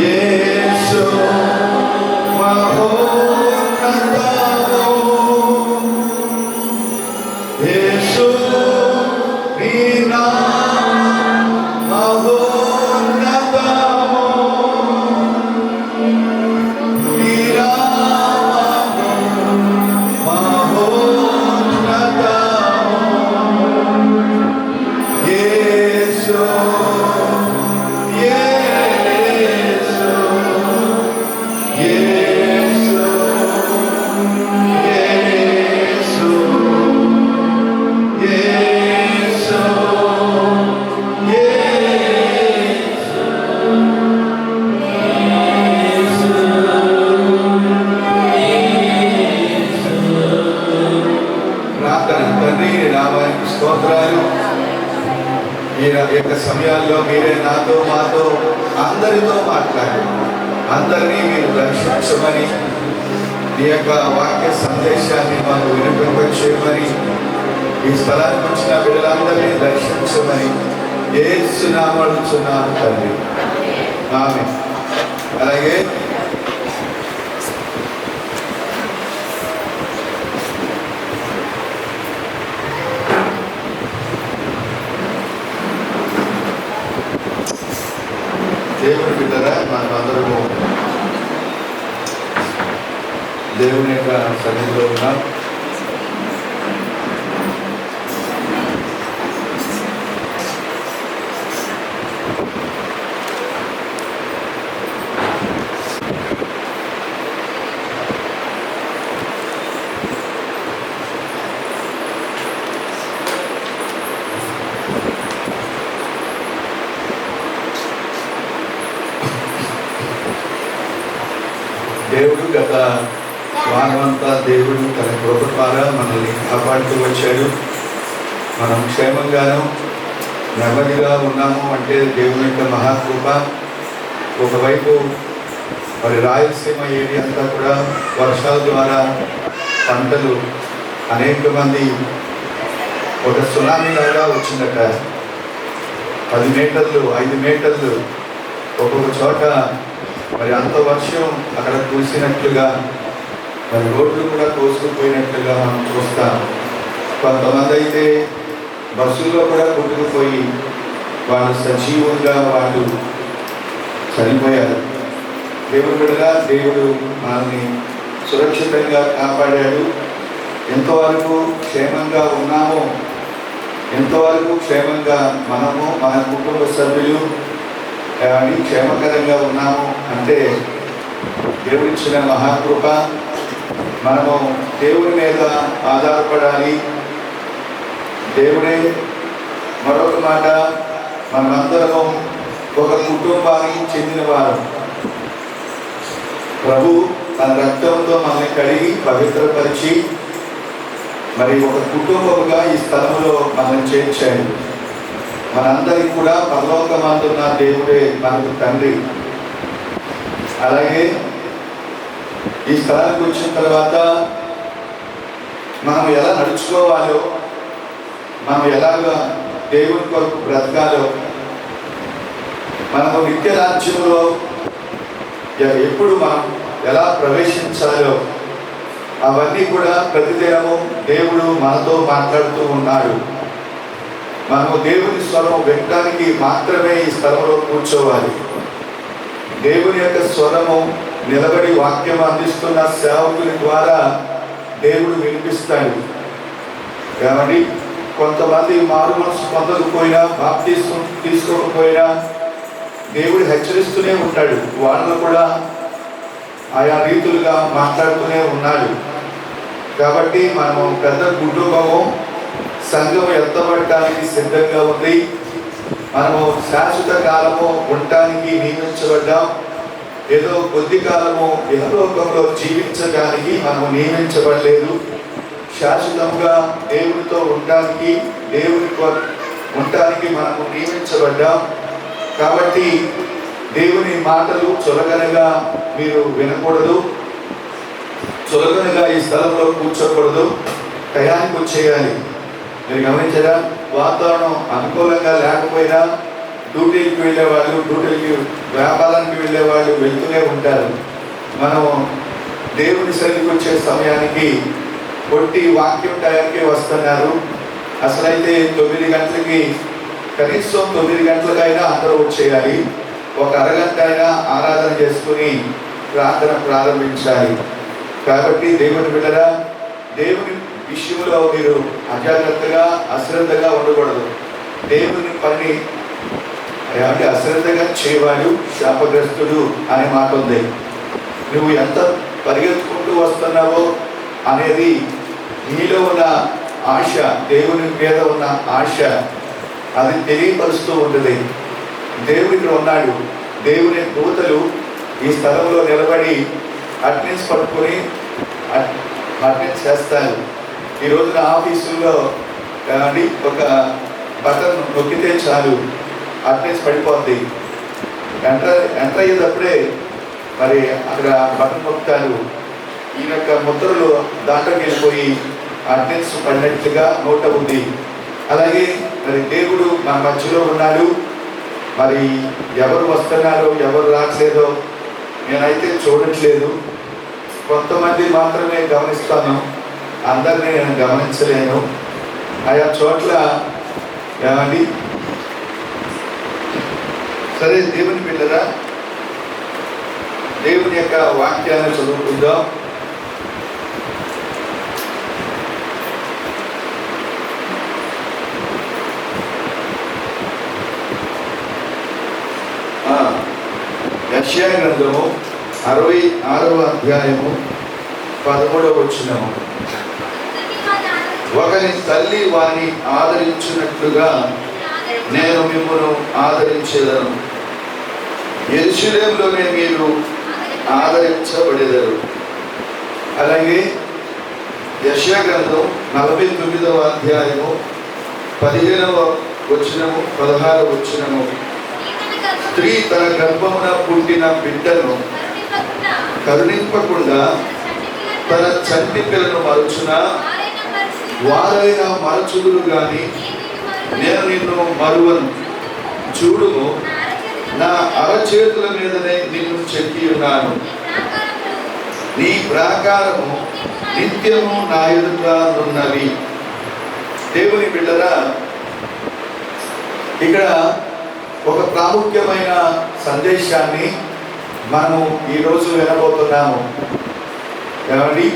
Yes, my ఈ యొక్క సమయాల్లో మీరే నాతో మాతో అందరితో మాట్లాడి అందరినీ మీరు దర్శించమని నీ యొక్క వాక్య సందేశాన్ని మాకు వినిపింపచేయమని ఈ స్థలానికి వచ్చిన బిడ్డలందరినీ దర్శించమని యేసు నామములో అడుగుచున్నాను తండ్రి, ఆమేన్. అలాగే దేవుని బిడ్డరా, మనమందరము దేవుని యొక్క సన్నిధిలో ఉన్నాం. దేవుడు గత వారమంతా దేవుడు తన కృప ద్వారా మనల్ని కాపాడుతూ వచ్చాడు. మనం క్షేమంగాను నెమ్మదిగా ఉన్నాము అంటే దేవుని యొక్క మహాకృప. ఒకవైపు మరి రాయలసీమ ఏరియా అంతా కూడా వర్షాల ద్వారా పంటలు అనేక మంది ఒక సునామీ లాగా వచ్చిందట. 10 మీటర్లు 5 మీటర్లు ఒక్కొక్క చోట మరి అంత వర్షం అక్కడ కురిసినట్లుగా మరి రోడ్లు కూడా కోసుకుపోయినట్లుగా మనం చూస్తాం. కొంతమంది అయితే బస్సుల్లో కూడా కొట్టుకుపోయి వాళ్ళు సజీవంగా వాళ్ళు చనిపోయారు. దేవుడు బిడ్డగా దేవుడు మనల్ని సురక్షితంగా కాపాడాడు. ఎంతవరకు క్షేమంగా ఉన్నామో, ఎంతవరకు క్షేమంగా మనము మన కుటుంబ సభ్యులు క్షేమకరంగా ఉన్నాము అంటే దేవుడిచ్చిన మహాకృప. మనము దేవుని మీద ఆధారపడాలి. దేవుడే మరొక మాట, మనమందరము ఒక కుటుంబానికి చెందినవారు. ప్రభు తన రక్తంతో మనల్ని కడిగి పవిత్రపరిచి మరి ఒక కుటుంబముగా ఈ స్థలంలో మనల్ని చేర్చాడు. మనందరికీ కూడా పరలోకమందున్న దేవుడే మనకు తండ్రి. అలాగే ఈ స్థలానికి వచ్చిన తర్వాత మనం ఎలా నడుచుకోవాలో, మనం ఎలాగ దేవుని కొరకు బ్రతకాలో, మనము నిత్య రాజ్యంలో ఎప్పుడు మనం ఎలా ప్రవేశించాలో అవన్నీ కూడా ప్రతిదినము దేవుడు మనతో మాట్లాడుతూ ఉన్నాడు. మనము దేవుని స్వరం వినడానికి మాత్రమే ఈ స్థలంలో కూర్చోవాలి. దేవుని యొక్క స్వరము నిలబడి వాక్యం అందిస్తున్న సేవకుని ద్వారా దేవుడు వినిపిస్తాడు. కాబట్టి కొంతమంది మారు మనసు పొందకపోయినా, బాప్తిస్మం తీసుకోకపోయినా దేవుడు హెచ్చరిస్తూనే ఉంటాడు. వాళ్ళను కూడా ఆయా రీతులుగా మాట్లాడుతూనే ఉన్నాడు. కాబట్టి మనము పెద్ద కుటుంబము, సంఘం ఎత్తబడటానికి సిద్ధంగా ఉంది. మనము శాశ్వత కాలము ఉండటానికి నియమించబడ్డాం. ఏదో కొద్ది కాలము ఇహలోకంలో జీవించడానికి మనము నియమించబడలేదు. శాశ్వతంగా దేవునితో ఉండటానికి, దేవునితో ఉండటానికి మనము నియమించబడ్డాం. కాబట్టి దేవుని మాటలు చులకనగా మీరు వినకూడదు, చులకనగా ఈ స్థలంలో కూర్చోకూడదు. టయానికి వచ్చేయాలి. మీరు గమనించారా? వాతావరణం అనుకూలంగా లేకపోయినా డ్యూటీకి వెళ్ళేవాళ్ళు, డ్యూటీకి వ్యాపారానికి వెళ్ళేవాళ్ళు వెళ్తూనే ఉంటారు. మనం దేవుని సన్నిధికి వచ్చే సమయానికి కొట్టి వాక్యం టయానికి వస్తున్నారు. అసలైతే 9 గంటలకి, కనీసం 9 గంటలకైనా అందరూ వచ్చేయాలి. ఒక అరగంట అయినా ఆరాధన చేసుకుని ప్రార్థన ప్రారంభించాలి. కాబట్టి దేవుని బిడ్డరా, దేవుని విషయంలో మీరు అజాగ్రత్తగా, అశ్రద్ధగా ఉండకూడదు. దేవుని పని అంటే అశ్రద్ధగా చేయవాడు శాపగ్రస్తుడు అనే మాట ఉంది. నువ్వు ఎంత పరిగెత్తుకుంటూ వస్తున్నావో అనేది నీలో ఉన్న ఆశ, దేవుని మీద ఉన్న ఆశ అది తెలియపరుస్తూ ఉంటుంది. దేవుడికి ఉన్నాడు. దేవుని దూతలు ఈ స్థలంలో నిలబడి అటెండెన్స్ పట్టుకొని అటెండెన్స్ చేస్తారు. ఈ రోజున ఆఫీసుల్లో ఒక బటన్ నొక్కితే చాలు అటెండెన్స్ పడిపోద్ది. ఎంటర్ అయ్యేటప్పుడే మరి అక్కడ బటన్ నొక్కుతారు, ఈ యొక్క ముద్రలు దాంట్లోకి వెళ్ళిపోయి అటెండెన్స్ పడినట్లుగా నోట్ అవుతుంది. అలాగే మరి దేవుడు మన మధ్యలో ఉన్నాడు. మరి ఎవరు వస్తున్నారో ఎవరు రావట్లేదో నేనైతే చూడట్లేదు. కొంతమంది మాత్రమే గమనిస్తాను, అందరినీ నేను గమనించలేను. ఆయా చోట్ల ఏమండి సరే, దేవుని పిల్లరా, దేవుని యొక్క వాక్యాన్ని చదువుకుందాం. యెషయా గ్రంథము 66వ అధ్యాయము 13వ వచనము. ఒకని తల్లి వాని ఆదరించినట్లుగా నేను మిమ్మల్ని ఆదరించేదను, యెరూషలేములోనే మీరు ఆదరించబడేదరు. అలాగే యెషయా గ్రంథం 49వ అధ్యాయము 15వ వచనము 16వ వచనము. స్త్రీ తన గర్భమున పుట్టిన బిడ్డను కరుణింపకుండా తన చంటి పిల్లను మరచునా, వారైనా మరచుదురు గాని నేను నిన్ను మరువను. చూడుము, నా అరచేతుల మీదనే నిన్ను చెక్కి ఉన్నాను, నీ ప్రాకారము నిత్యము నా ఎదుట ఉన్నవి. దేవుని బిడ్డరా, ఇక్కడ ఒక ప్రాముఖ్యమైన సందేశాన్ని మనము ఈరోజు వినబోతున్నాము. ఏమండి,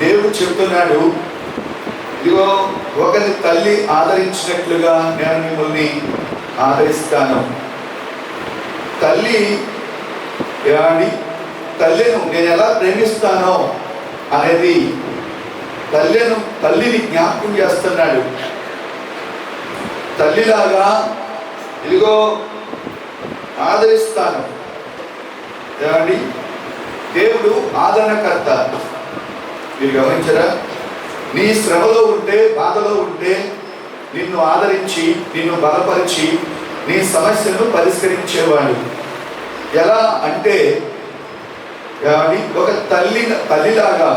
దేవుడు చెప్తున్నాడు, ఇదిగో ఒకరి తల్లి ఆదరించినట్లుగా నేను మిమ్మల్ని ఆదరిస్తాను. తల్లి ఏమండి, తల్లిను నేను ఎలా ప్రేమిస్తానో అనేది తల్లిని జ్ఞాపకం చేస్తున్నాడు. తల్లిలాగా ఇదిగో ఆదరిస్తాను. ఏమండి, దేవుడు ఆదరణకర్త. మీరు గమనించరా? నీ శ్రమలో ఉంటే, బాధలో ఉంటే నిన్ను ఆదరించి, నిన్ను బలపరిచి నీ సమస్యను పరిష్కరించేవాడు. ఎలా అంటే ఏమండి, ఒక తల్లిలాగా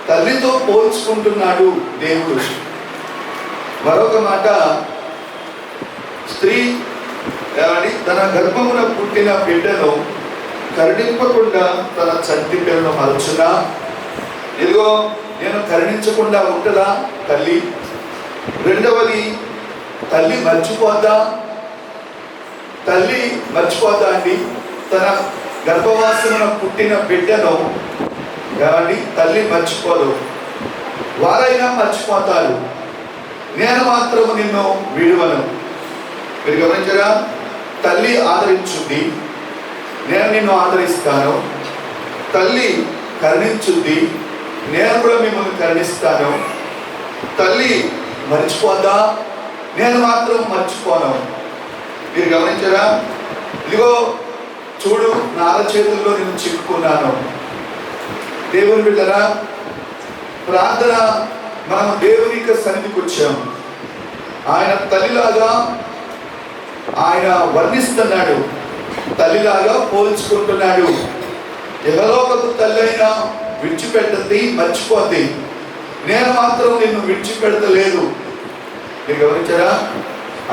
తల్లితో పోల్చుకుంటున్నాడు దేవుడు. మరొక మాట, స్త్రీ ఏమండి తన గర్భమున పుట్టిన బిడ్డను కరుణింపకుండా తన చంటి పిల్లను మరచునా. ఇదిగో నేను కరుణించకుండా ఉంటుందా తల్లి? రెండవది, తల్లి మర్చిపోద్దా? తల్లి మర్చిపోద్దా అండి? తన గర్భవాసమున పుట్టిన బిడ్డను ఏమండి తల్లి మర్చిపోదు. వారైనా మర్చిపోతారు, నేను మాత్రము నిన్ను విడువను. మీరు గమనించగా, తల్లి ఆదరించుద్ది, నేను నిన్ను ఆదరిస్తాను. తల్లి కరుణించుద్ది, నేను కూడా మిమ్మల్ని కరుణిస్తాను. తల్లి మర్చిపోద్దా? నేను మాత్రం మర్చిపోను. మీరు గమనించరా? ఇదిగో చూడు, నా చేతుల్లో నేను చిక్కుకున్నాను. దేవుని బిడ్డరా, ప్రార్థన మనం దేవుని యొక్క సన్నిధికి వచ్చాము. ఆయన తల్లిలాగా ఆయన వర్ణిస్తున్నాడు, తల్లిలాగా పోల్చుకుంటున్నాడు. యెహోవాకు తల్లి అయినా విడిచిపెట్టద్ది, మర్చిపోద్ది, నేను మాత్రం నిన్ను విడిచిపెడతలేదు. మీరు గమనించారా?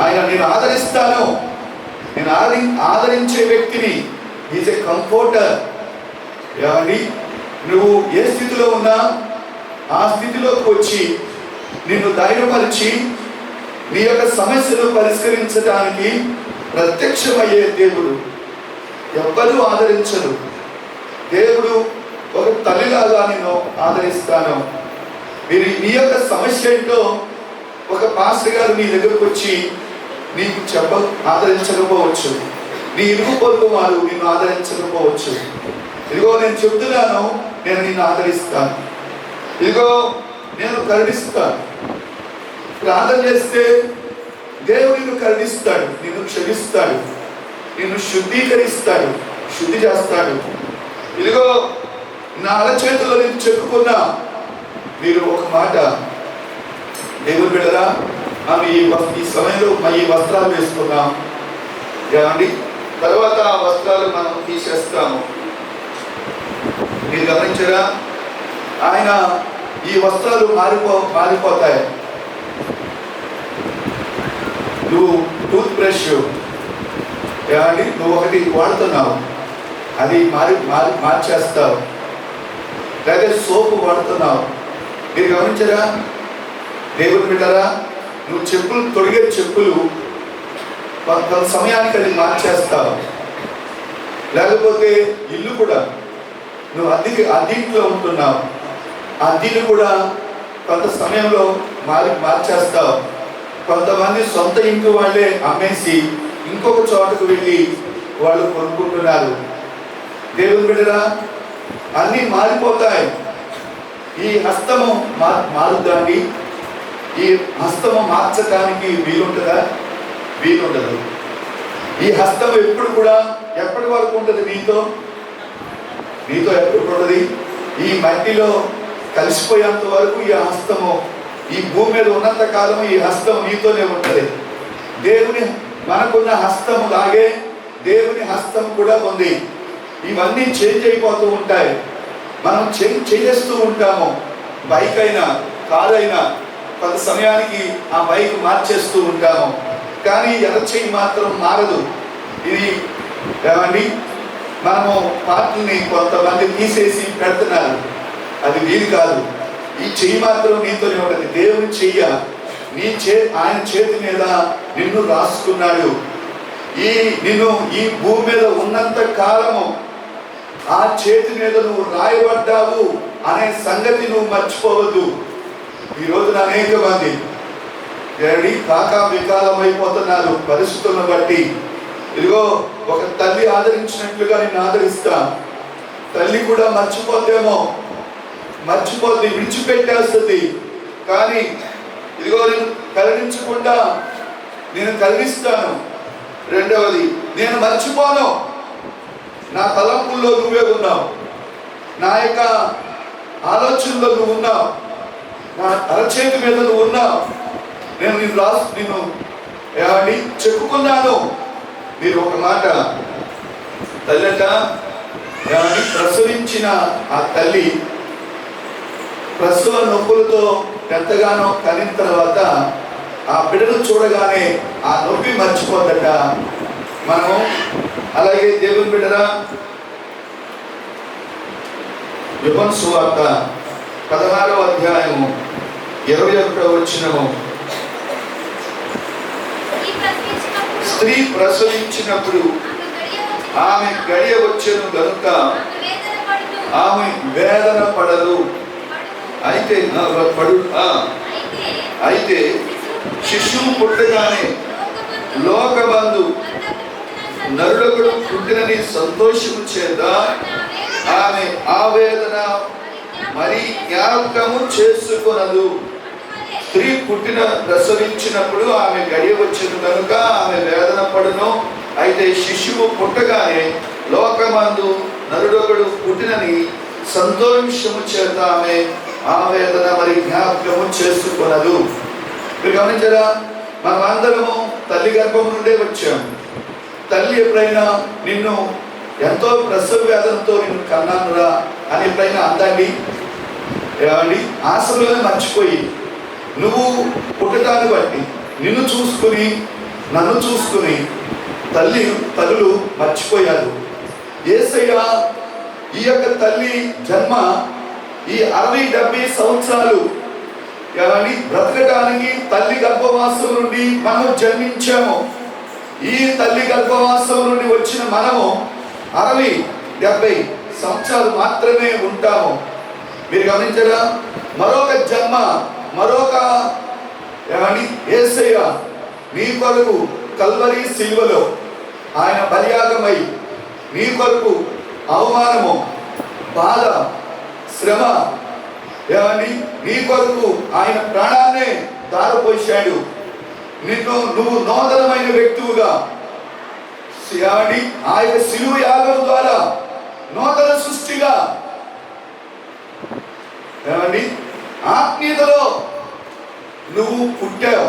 ఆయన నేను ఆదరిస్తాను, నేను ఆదరించే వ్యక్తిని. Is a comforter. ఏమండి, నువ్వు ఏ స్థితిలో ఉన్నా ఆ స్థితిలోకి వచ్చి నిన్ను ధైర్యపరిచి నీ యొక్క సమస్యను పరిష్కరించడానికి ప్రత్యక్షమయ్యే దేవుడు. ఎవ్వరూ ఆదరించరు. దేవుడు ఒక తల్లిలాగా నిన్ను ఆదరిస్తాను. మీరు నీ యొక్క సమస్య ఏంటో ఒక పాస్టర్ గారు నీ దగ్గరకు వచ్చి నీకు ఆదరించకపోవచ్చు. నీ ఇరుగు పొరుగు వారు నిన్ను ఆదరించకపోవచ్చు. ఇదిగో నేను చెప్తున్నాను, నేను నిన్ను ఆదరిస్తాను. ఇదిగో నేను కరుణిస్తాను. ప్రార్థన చేస్తే దేవుడు నిన్ను కరుణిస్తాడు, నిన్ను క్షమిస్తాడు, నిన్ను శుద్ధీకరిస్తాడు, శుద్ధి చేస్తాడు. ఇదిగో నా అరచేతుల్లో నేను చెప్పుకున్నా. మీరు ఒక మాట, దేవుని బిడ్డరా, మనం ఈ సమయంలో ఈ వస్త్రాలు వేసుకున్నాం ఏమండి. తర్వాత ఆ వస్త్రాలు మనం తీసేస్తాము. మీరు గమనించరా, ఆయన ఈ వస్త్రాలు మారిపోతాయి. నువ్వు టూత్ బ్రష్ ఏమండి నువ్వు ఒకటి వాడుతున్నావు, అది మార్చేస్తావు. లేదా సోపు వాడుతున్నావు. మీరు గమనించరా దేవుని బిడ్డరా, నువ్వు చెప్పులు తొడిగే చెప్పులు కొంత సమయానికి అది మార్చేస్తావు. లేకపోతే ఇల్లు కూడా నువ్వు అద్దెంట్లో ఉంటున్నావు, అద్దెలు కూడా కొంత సమయంలో మార్చేస్తావు. కొంతమంది సొంత ఇంటి వాళ్ళే అమ్మేసి ఇంకొక చోటకు వెళ్ళి వాళ్ళు కొనుక్కుంటున్నారు. దేవుని బిడ్డరా, అన్నీ మారిపోతాయి. ఈ హస్తము మారుద్దాండి. ఈ హస్తము మార్చడానికి వీలుంటుందా? వీలుండదు. ఈ హస్తం ఎప్పుడు కూడా ఎప్పటి వరకు ఉంటుంది? నీతో ఎప్పుడు ఉంటుంది? ఈ మట్టిలో కలిసిపోయేంత వరకు ఈ హస్తము, ఈ భూమి మీద ఉన్నంత కాలం ఈ హస్తం నీతోనే ఉంటుంది. దేవుని మనకున్న హస్తం లాగే దేవుని హస్తం కూడా ఉంది. ఇవన్నీ చేంజ్ అయిపోతూ ఉంటాయి. మనం చేస్తూ ఉంటాము. బైక్ అయినా కారు అయినా కొంత సమయానికి ఆ బైక్ మార్చేస్తూ ఉంటాము. కానీ ఎడచెయ్యి మాత్రం మారదు. ఇది ఏమండి, మనము పార్టీని కొంతమంది తీసేసి పెడుతున్నారు. అది వీలు కాదు. ఈ చెయ్యి మాత్రం నీతోనే ఉంటుంది. దేవుని చెయ్య ఆయన చేతి మీద నిన్ను రాసుకున్నాడు. నిన్ను ఈ భూమి మీద ఉన్నంత కాలము ఆ చేతి మీద నువ్వు రాయబడ్డావు అనే సంగతి నువ్వు మర్చిపోవద్దు. ఈ రోజున అనేక మంది కాకా వికాలం అయిపోతున్నారు పరిస్థితులను బట్టి. ఇదిగో ఒక తల్లి ఆదరించినట్లుగా నిన్ను ఆదరిస్తా. తల్లి కూడా మర్చిపోద్ది, విడిచిపెట్టేస్తుంది. కానీ ఇదిగో నేను కరుణించకుండా నేను కరుణిస్తాను. రెండవది, నేను మర్చిపోను. నా తలంపుల్లో నువ్వే ఉన్నావు, నా యొక్క ఆలోచనలో నువ్వు ఉన్నావు, నా అరచేతి మీద నువ్వు ఉన్నావు. నేను నిన్ను ఏమండి చెప్పుకున్నాను. మీరు ఒక మాట, తల్లిట ఏమండి ప్రసవించిన ఆ తల్లి ప్రసవ నొప్పులతో ఎంతగానో కనిన తర్వాత ఆ బిడ్డను చూడగానే ఆ నొప్పి మర్చిపోద్దట. మనము అలాగే దేవుని బిడ్డరా, యోహాను సువార్త 16వ అధ్యాయము 21వ వచనము, స్త్రీ ప్రసవించినప్పుడు ఆమె గడియ వచ్చెను గనుక ఆమె వేదన పడదు. అయితే శిశువు పుట్టగానే లోకబంధు నరుడొకడు పుట్టినని సంతోషము చేత ఆమె ఆవేదన మరి జ్ఞాపకము చేసుకొనదు. స్త్రీ ప్రసవించినప్పుడు ఆమె గడియ వచ్చెను కనుక ఆమె వేదన పడును. అయితే శిశువు పుట్టగానే లోకమందు నరుడొకడు పుట్టినని సంతోషము చేత ఆమె ఆవేదన మరి జ్ఞాపకము చేసుకొనదు. మీరు గమనించారా, మనం అందరము తల్లి గర్భం నుండే వచ్చాము. తల్లి ఎప్పుడైనా నిన్ను ఎంతో ప్రసవ వేదనతో నిన్ను కన్నానురా అని ఎప్పుడైనా అందండి? ఏమండి, ఆశలోనే మర్చిపోయి నువ్వు పుట్టడాన్ని బట్టి నిన్ను చూసుకుని నన్ను చూసుకుని తల్లులు మర్చిపోయారు. యేసయ్య ఈ యొక్క తల్లి జన్మ ఈ 60-70 సంవత్సరాలు ఏమని బ్రతకడానికి తల్లి గర్భవాసం నుండి మనం జన్మించాము. ఈ తల్లి గర్భవాసం నుండి వచ్చిన మనము 60-70 సంవత్సరాలు మాత్రమే ఉంటాము. మీరు గమనించారా, మరొక జన్మ, మరొక ఏమని యేసయ్య నీ కొరకు కల్వరి సిలువలో ఆయన బలియాగమై నీ కొరకు అవమానము, బాధ, శ్రమ ఏమని నీ కొరకు ఆయన ప్రాణాన్నే దారపోశాడు. నువ్వు నూతనమైన వ్యక్తువుగా ఏమని ఆయన సిలువ యాగం ద్వారా నూతన సృష్టిగా ఏమండి ఆత్మీయతలో నువ్వు పుట్టావు.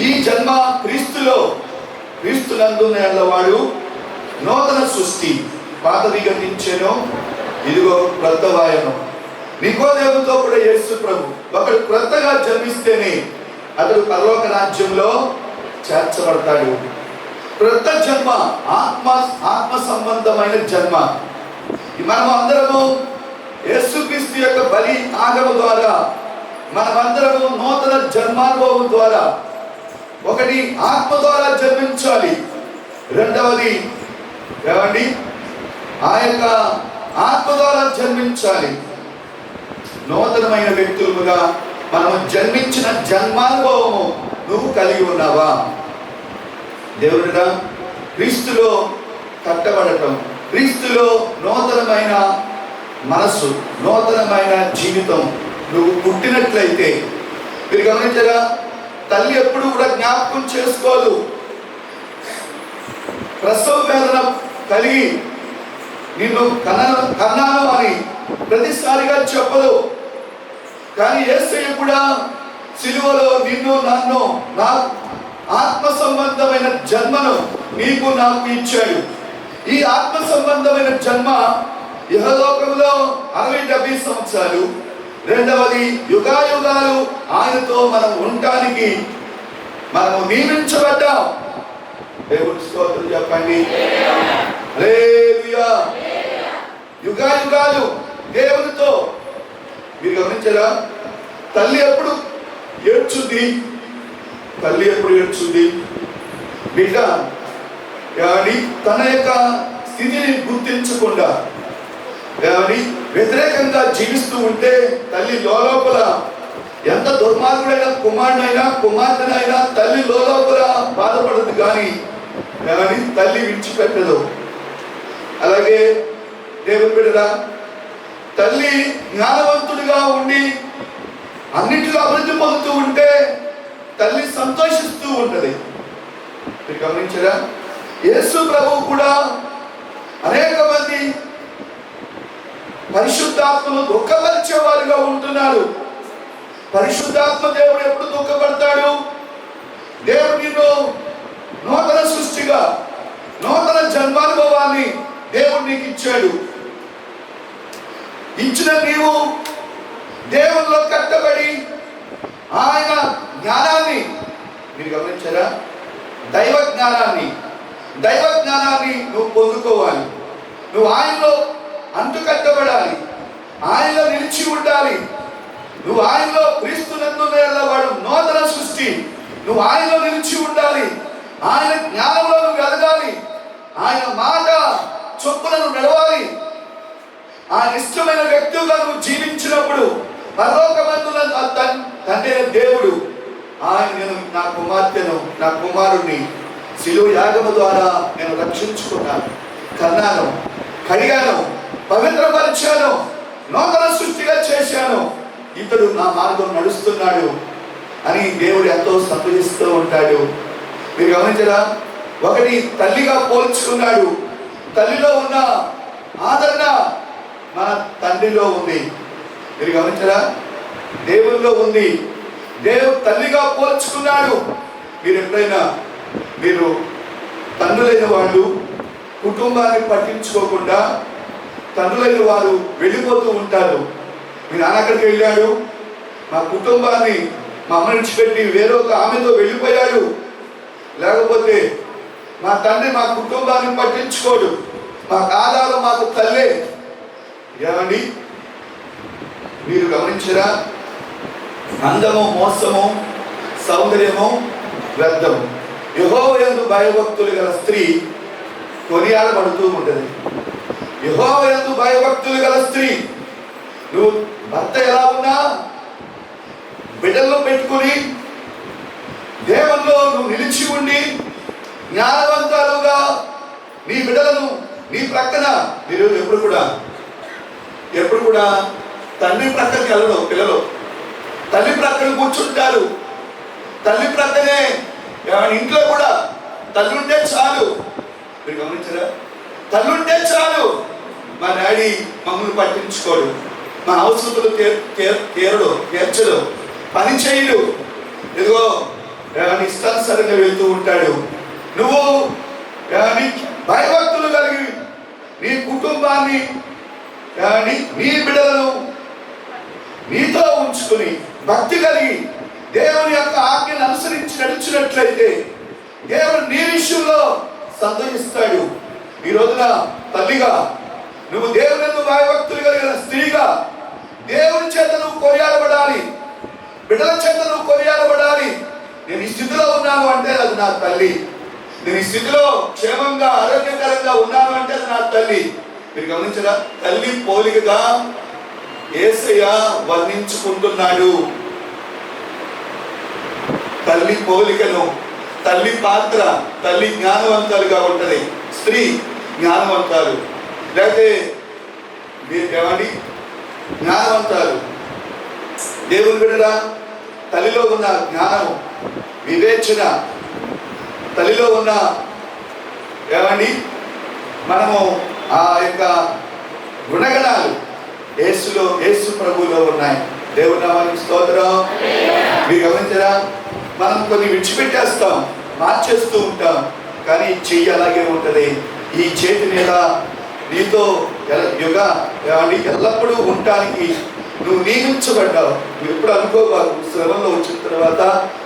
ఈ జన్మ క్రీస్తులో, క్రీస్తునందున్న వాడు నూతన సృష్టి, పాతవి గతించెను, ఇదిగో క్రొత్తవాయను. నికోదేముతో కూడా యేసు ప్రభు ఒకడు క్రొత్తగా జన్మిస్తేనే అతడు పరలోక రాజ్యంలో చేర్చబడతాడు. క్రొత్త జన్మ ఆత్మ సంబంధమైన జన్మ. మనం అందరము యేసుక్రీస్తు యొక్క బలి ఆగమ ద్వారా మనమందరము నూతన జన్మానుభవం ద్వారా, ఒకటి ఆత్మ ద్వారా జన్మించాలి, రెండవది ఏమండి ఆ యొక్క ఆత్మ ద్వారా జన్మించాలి. నూతనమైన వ్యక్తులుగా మనము జన్మించిన జన్మానుభవము నువ్వు కలిగి ఉన్నావా? దేవుడిగా క్రీస్తులో కట్టబడటం, క్రీస్తులో నూతనమైన మనస్సు, నూతనమైన జీవితం నువ్వు పుట్టినట్లయితే, మీరు గమనించగా తల్లి ఎప్పుడు కూడా జ్ఞాపకం చేసుకోదు. ప్రసవ వేదన కలిగి నిన్ను కన్నాను అని ప్రతిసారిగా చెప్పదు. కానీ యేసయ్య కూడా సిలువలో నిన్ను నన్ను నా ఆత్మ సంబంధమైన జన్మను నీకు నాకు ఇచ్చాడు. ఈ ఆత్మ సంబంధమైన జన్మ ఇహలోకంలో 60-70 సంవత్సరాలు, రెండవది యుగాయుగాలు ఆయనతో మనం ఉండటానికి మనము నియమించబడ్డాం. దేవుని స్తోత్రం చెప్పండి. హల్లెలూయా. యుగాయుగాలు దేవునితో. మీరు గమనించారా? తల్లి ఎప్పుడు ఏడ్చుంది? తల్లి ఎప్పుడు ఏడ్చుంది? బిడ్డ తన యొక్క స్థితిని గుర్తించకుండా వ్యతిరేకంగా జీవిస్తూ ఉంటే తల్లి లోపల ఎంత దుర్మార్గుడైనా కుమార్తెనైనా తల్లి లోపల బాధపడదు, కానీ తల్లి విడిచిపెట్టదు. అలాగే దేవుని బిడ్డరా, తల్లి జ్ఞానవంతుడిగా ఉండి అన్నింటిలో అభివృద్ధి పొందుతూ ఉంటే తల్లి సంతోషిస్తూ ఉంటది. మీరు గమనించరా? యేసు ప్రభువు కూడా అనేక మంది పరిశుద్ధాత్మను దుఃఖపరిచేవారుగా ఉంటున్నారు. పరిశుద్ధాత్మ దేవుడు ఎప్పుడు దుఃఖపడతాడు? దేవుడు నిన్ను నూతన సృష్టిగా, నూతన జన్మానుభవాన్ని దేవుడు నీకు ఇచ్చాడు. ఇచ్చిన నీవు దేవునిలో కట్టబడి ఆయన జ్ఞానాన్ని, మీరు గమనించారా? దైవ జ్ఞానాన్ని నువ్వు పొందుకోవాలి. నువ్వు ఆయనలో అంటుకట్టబడాలి, ఆయనలో నిలిచి ఉండాలి. నువ్వు ఆయనలో క్రీస్తునందు వాడు నూతన సృష్టి. నువ్వు ఆయనలో నిలిచి ఉండాలి, ఆయన జ్ఞానంలో నువ్వు ఎదగాలి, ఆయన మాట చొప్పున నువ్వు నడవాలి. ఆయన ఇష్టమైన వ్యక్తిగా నువ్వు జీవించినప్పుడు పరలోకమందున తండ్రి దేవుడు నేను నా కుమార్తెను, నా కుమారుణ్ణి శిలువ యాగము ద్వారా నేను రక్షించుకున్నాను, కన్నాను, కడిగాను, పవిత్రపరిచాను, నూతన సృష్టిగా చేశాను, ఇతడు నా మార్గం నడుస్తున్నాడు అని దేవుడు ఎంతో సంతోషిస్తూ ఉంటాడు. మీరు గమనించరా? ఒకటి తల్లిగా పోల్చుకున్నాడు. తల్లిలో ఉన్న ఆదరణ మన తండ్రిలో ఉంది. మీరు గమనించరా? దేవుల్లో ఉంది. దేవుడు తల్లిగా పోల్చుకున్నాడు. మీరు ఎప్పుడైనా మీరు తండ్రులైన వాళ్ళు కుటుంబాన్ని పట్టించుకోకుండా తండ్రులైన వారు వెళ్ళిపోతూ ఉంటారు. మీ నాన్న అక్కడికి వెళ్ళాడు, మా కుటుంబాన్ని మా అమ్మ విడిచిపెట్టి వేరొక ఆమెతో వెళ్ళిపోయాడు, లేకపోతే మా తండ్రి మా కుటుంబాన్ని పట్టించుకోడు, మాకు ఆధారం మాకు తల్లే. ఏమండి మీరు గమనించరా? అందము మోసము, సౌందర్యము వ్యర్థము. యెహోవా యందు భయభక్తులు గల స్త్రీ కొనియాడబడుతూ ఉంటుంది. యెహోవా యందు భయభక్తులు గల స్త్రీ, నువ్వు భర్త ఎలా ఉన్నా బిడ్డల్లో పెట్టుకుని దేవుల్లో నువ్వు నిలిచి ఉండి జ్ఞానవంతాలుగా నీ బిడ్డలను నీ ప్రక్కన, మీరు ఎప్పుడు కూడా తండ్రి ప్రక్కనకి వెళ్ళడం, పిల్లలు తల్లి ప్రక్కన కూర్చుంటారు. తల్లి ప్రక్కనే ఇంట్లో కూడా తల్లి ఉంటే చాలు. మీరు గమనించరా? తల్లి ఉంటే చాలు. మా డాడీ మమ్మల్ని పట్టించుకోడు, మా అవసరతలు తీర్చడు, పని చేయడు. ఇదిగో ఇష్టానుసారంగా వెళ్తూ ఉంటాడు. నువ్వు భయభక్తులు కలిగి నీ కుటుంబాన్ని నీ బిడ్డలను నీతో ఉంచుకుని భక్తి కలిగి దేవుని యొక్క ఆజ్ఞను అనుసరించి నడిచినట్లయితే దేవుడు నీ విషయంలో సంతోషిస్తాడు. ఈ రోజున తల్లిగా నువ్వు దేవుని భయభక్తులు కలిగిన స్త్రీగా దేవుని చేత నువ్వు కొనియాడబడాలి, బిడ్డల చేత నువ్వు కొనియాడబడాలి. నేను ఈ స్థితిలో ఉన్నాను అంటే అది నా తల్లి. నేను ఈ స్థితిలో క్షేమంగా ఆరోగ్యకరంగా ఉన్నాను అంటే అది నా తల్లి. మీరు గమనించరా, తల్లి పోలికగా యేసయ్య వర్ణించుకుంటున్నాడు. తల్లి పోలికను, తల్లి పాత్ర, తల్లి జ్ఞానవంతాలుగా ఉంటది, స్త్రీ జ్ఞానవంతాలు, లేకపోతే ఏమండి జ్ఞానవంతాలు. దేవుని బిడ్డరా, తల్లిలో ఉన్న జ్ఞానం, వివేచన, తల్లిలో ఉన్న ఏమండి మనము ఆ యొక్క గుణగణాలు యేసు ప్రభువులో ఉన్నాయి. దేవుని నామానికి స్తోత్రం. మీరు గమనించరా, మనం కొన్ని విడిచిపెట్టేస్తాం, మార్చేస్తూ ఉంటాం, కానీ చెయ్యి అలాగే ఉంటుంది. ఈ చేతి మీద నీతో ఎల్లప్పుడూ ఉండటానికి నువ్వు నియమించబడ్డావు. నువ్వు ఎప్పుడు అనుకోవాలి, శ్రమంలో వచ్చిన తర్వాత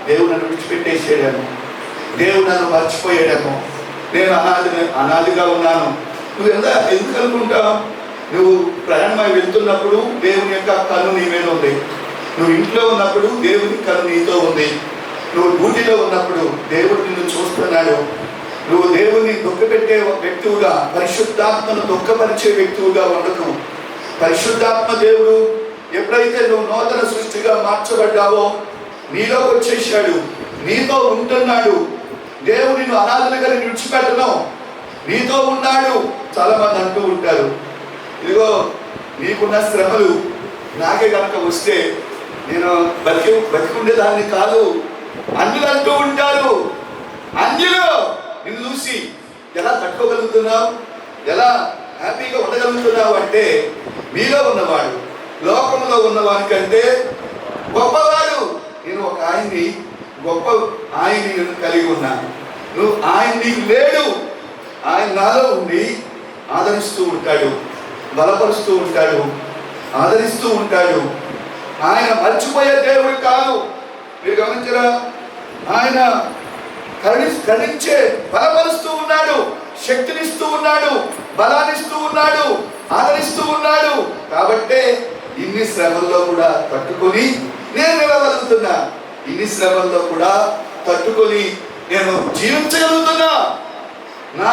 దేవుడు నన్ను విడిచిపెట్టేసేయడము, దేవుడు నన్ను మర్చిపోయాడేమో, నేను అనాదిగా ఉన్నాను. నువ్వు ఎందుకు అనుకుంటావు? నువ్వు ప్రయాణమై వెళ్తున్నప్పుడు దేవుని యొక్క కన్ను నీ మీద ఉంది. నువ్వు ఇంట్లో ఉన్నప్పుడు దేవుని కన్ను నీతో ఉంది. నువ్వు డ్యూటీలో ఉన్నప్పుడు దేవుడు నిన్ను చూస్తున్నాడు. నువ్వు దేవుని దుఃఖపెట్టే వ్యక్తివుగా, పరిశుద్ధాత్మను దుఃఖపరిచే వ్యక్తివుగా ఉండకు. పరిశుద్ధాత్మ దేవుడు ఎప్పుడైతే నువ్వు నూతన సృష్టిగా మార్చబడ్డావో నీలోకి వచ్చేసాడు, నీతో ఉంటున్నాడు. దేవుడు నిన్ను అనాథలుగా విడిచిపెట్టను, నీతో ఉన్నాడు. చాలా మంది అంటూ ఉంటారు, ఇదిగో నీకున్న శ్రమలు నాకే కనుక వస్తే నేను బతికుండేదాన్ని కాదు. అన్యులు అంటూ ఉంటారు. అన్యులు నిన్ను చూసి ఎలా తట్టుకోగలుగుతున్నావు, ఎలా హ్యాపీగా ఉండగలుగుతున్నావు అంటే మీలో ఉన్నవాడు లోకంలో ఉన్నవాడి కంటే గొప్పవాడు. నేను ఒక ఆయన్ని, గొప్ప ఆయన్ని నేను కలిగి ఉన్నాను. నువ్వు ఆయన నీకు లేడు, ఆయన నాలో ఉండి ఆదరిస్తూ ఉంటాడు, బలపరుస్తూ ఉంటాడు, ఆదరిస్తూ ఉంటాడు. ఆయన మర్చిపోయే దేవుడు కాదు. మీరు గమనించరా, ఆయన కరుణించే బలపరుస్తూ ఉన్నాడు, శక్తినిస్తూ ఉన్నాడు, బలాన్నిస్తూ ఉన్నాడు, ఆదరిస్తూ ఉన్నాడు. కాబట్టే ఇన్ని శ్రమల్లో కూడా తట్టుకొని నేను నిలబడుతున్నా. ఇన్ని శ్రమల్లో కూడా తట్టుకొని నేను జీవించగలుగుతున్నా. నా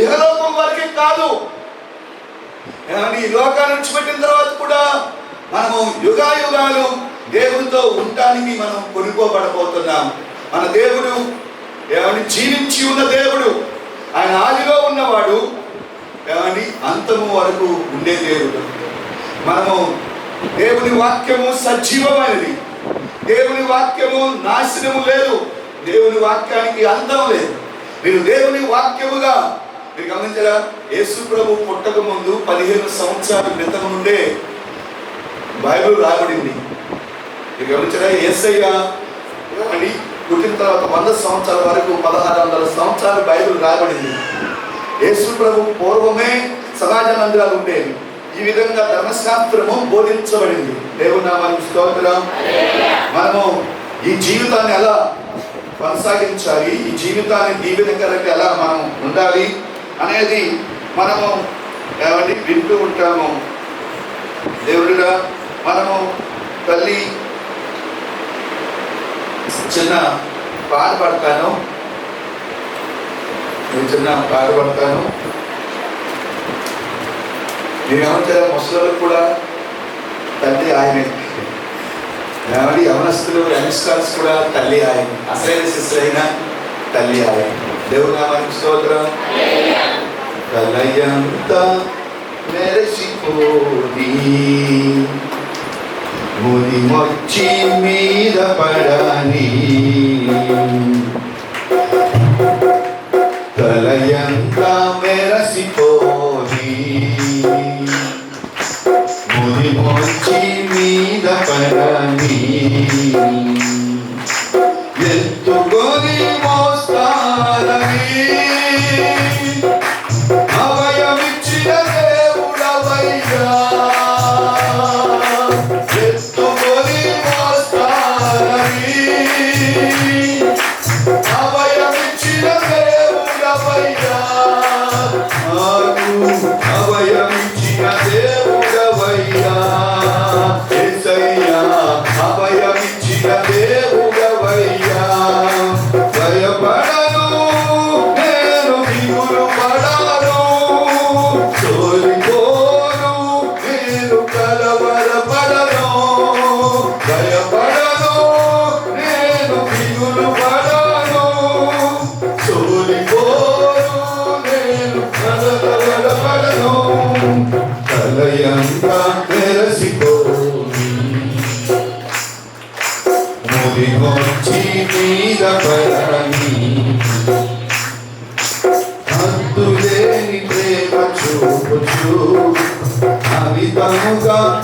ఇహలోకం వరకే కాదు, ఈ లోకాన్ని విడిచిపెట్టిన తర్వాత కూడా మనము యుగాయుగాలు దేవునితో ఉండటానికి మనం కొనుక్కోబడబోతున్నాం. మన దేవుడు జీవించి ఉన్న దేవుడు, ఆయన ఆదిలో ఉన్నవాడు, అంతము వరకు ఉండే దేవుడు. మనము దేవుని వాక్యము సజీవమైనది, దేవుని వాక్యము నాశనము లేదు, దేవుని వాక్యానికి అంతం లేదు. మీరు దేవుని వాక్యముగా మీరు గమనించరా, యేసు ప్రభు పుట్టక ముందు 15 సంవత్సరాల క్రితం నుండే బైబిల్ రాబడింది. మీరు గమనించరా, యేసయ్య పుట్టిన తర్వాత 100 సంవత్సరాల వరకు 1600 సంవత్సరాలు బైబిల్ రాబడింది. యేసు ప్రభు పూర్వమే సమాజ మందిరాలు ఉండేవి. ఈ విధంగా ధర్మశాస్త్రము బోధించబడింది. దేవుని నామానికి స్తోత్రం. మనము ఈ జీవితాన్ని ఎలా కొనసాగించాలి, ఈ జీవితాన్ని దీవెనకరంగా ఎలా మనం ఉండాలి అనేది మనము వింటూ ఉంటాము. దేవుడిగా మనము తల్లి చిన్న పాట పడతాను, నేను ఏమంటారు, ముసలు కూడా తల్లి ఆయనే, యవనస్తులు యంగ్స్టర్స్ కూడా తల్లి ఆయన, అసలైన శిశులైన తల్లి ఆయన. దేవుని నామానికి స్తోత్రం. తలయంత మెరసిపోది ముని మొచ్చి మీద పడని, తలయంత మెరసిపోది ముని మొచ్చి మీద పడని,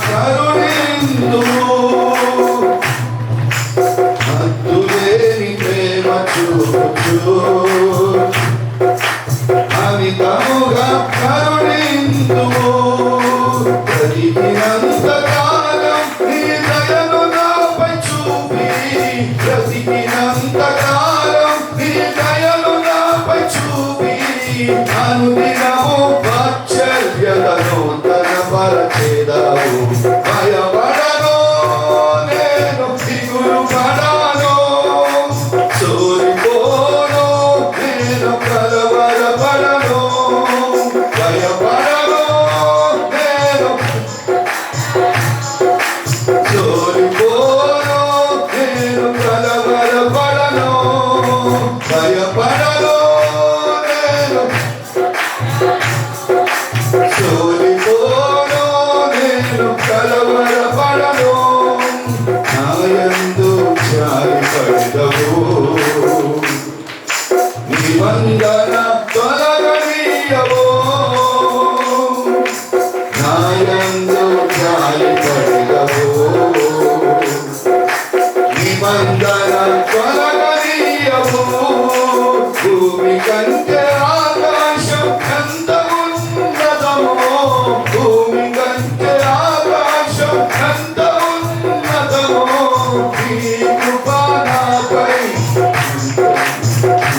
కరుణిందుము, హద్దులేని ప్రేమ చూపుచు అమితముగా కరుణిందుము. బ్రతికినంత కాలం నీ దయను నాపై చూపి, బ్రతికినంత కాలం నీ దయను నాపై చూపి, అనుదినము వాత్సల్యతను తన పరచేదావు. భయపడను నేను, దిగులు పడను, సోరిపోను నేను, కలవరపడను. భయపడను నేను, సోరిపోను నేను, కలవరపడను. భయపడను నేను, సోరిపోను నేను, కలవరపడను. నాయందు జాలిపడవు, నిబంధన తొలగనీయవు. నాయందు జాలిపడవు, నిబంధన తొలగనీయవు. భూమి కంటే ఆకాశం ఎంత ఉన్నతమో, భూమి కంటే ఆకాశం ఎంత ఉన్నతమో, నీ కృప నాపై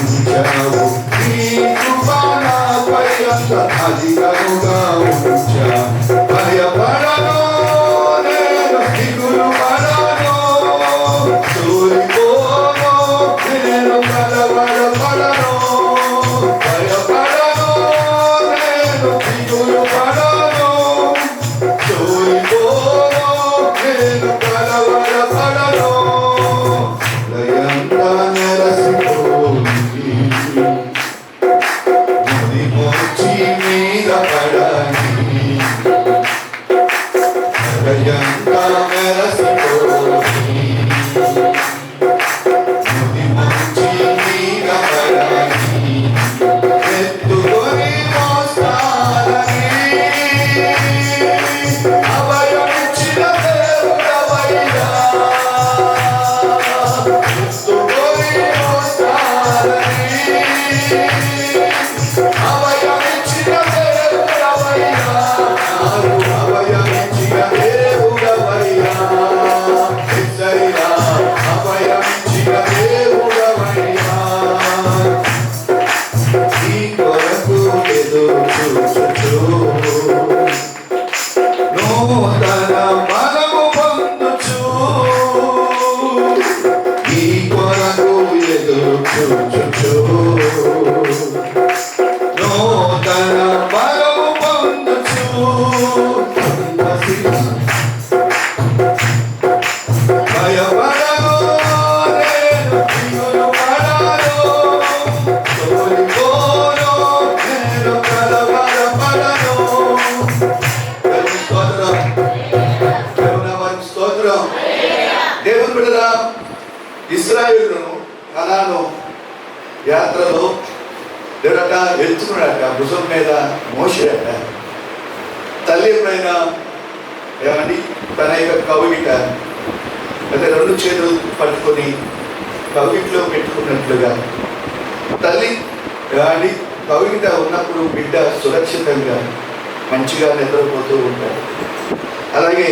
ఉంచావు. నీ కృప నాపై అంత అధికముగా ఉంచా. భయపడను నేను, దిగులు పడను, సోరిపోను నేను, కలవరపడను. భయపడను నేను, దిగులు పడను, సోరిపోను నేను, కలవరపడను. లయంతా నెరసిపోయి మునిమోచి మీద పడని, లయంతా నెరసిపోయి మునిమోచి మీద పడని, ఎత్తుకొని మోస్తానని అభయమిచ్చిన దేవుడవయ్యా. ఎత్తుకొని మోస్తానని అభయమిచ్చిన దేవుడవయ్యా. నాకు అభయమిచ్చిన దేవుడవయ్యా. ఎస్సయ్యా, అభయమిచ్చిన దేవుడవయ్యా. నీ కొరకు ఎదురు చూచుచు నూతన బలము పొందుచు, నీ కొరకు ఎదురు చూచుచు నూతన బలము పొందుచు. భయపడను నేను, దిగులు పడను, సోరిపోను నేను, కలవరపడను. దేవుని స్తోత్రం, దేవుని నామానికి స్తోత్రం. దేవుని బిడ్డలా, ఇశ్రాయేలును కనాను యాత్రలో దేవుడట ఎత్తుకున్నాడట, భుజం మీద మోసేట. తల్లి ఎప్పుడైనా ఏమండి తన యొక్క కవిగిట అంటే రెండు చేతులు పట్టుకొని కవిగిట్లో పెట్టుకున్నట్లుగా తల్లి ఏమండి కవిగిట ఉన్నప్పుడు బిడ్డ సురక్షితంగా మంచిగా నిద్రపోతూ ఉంటాడు. అలాగే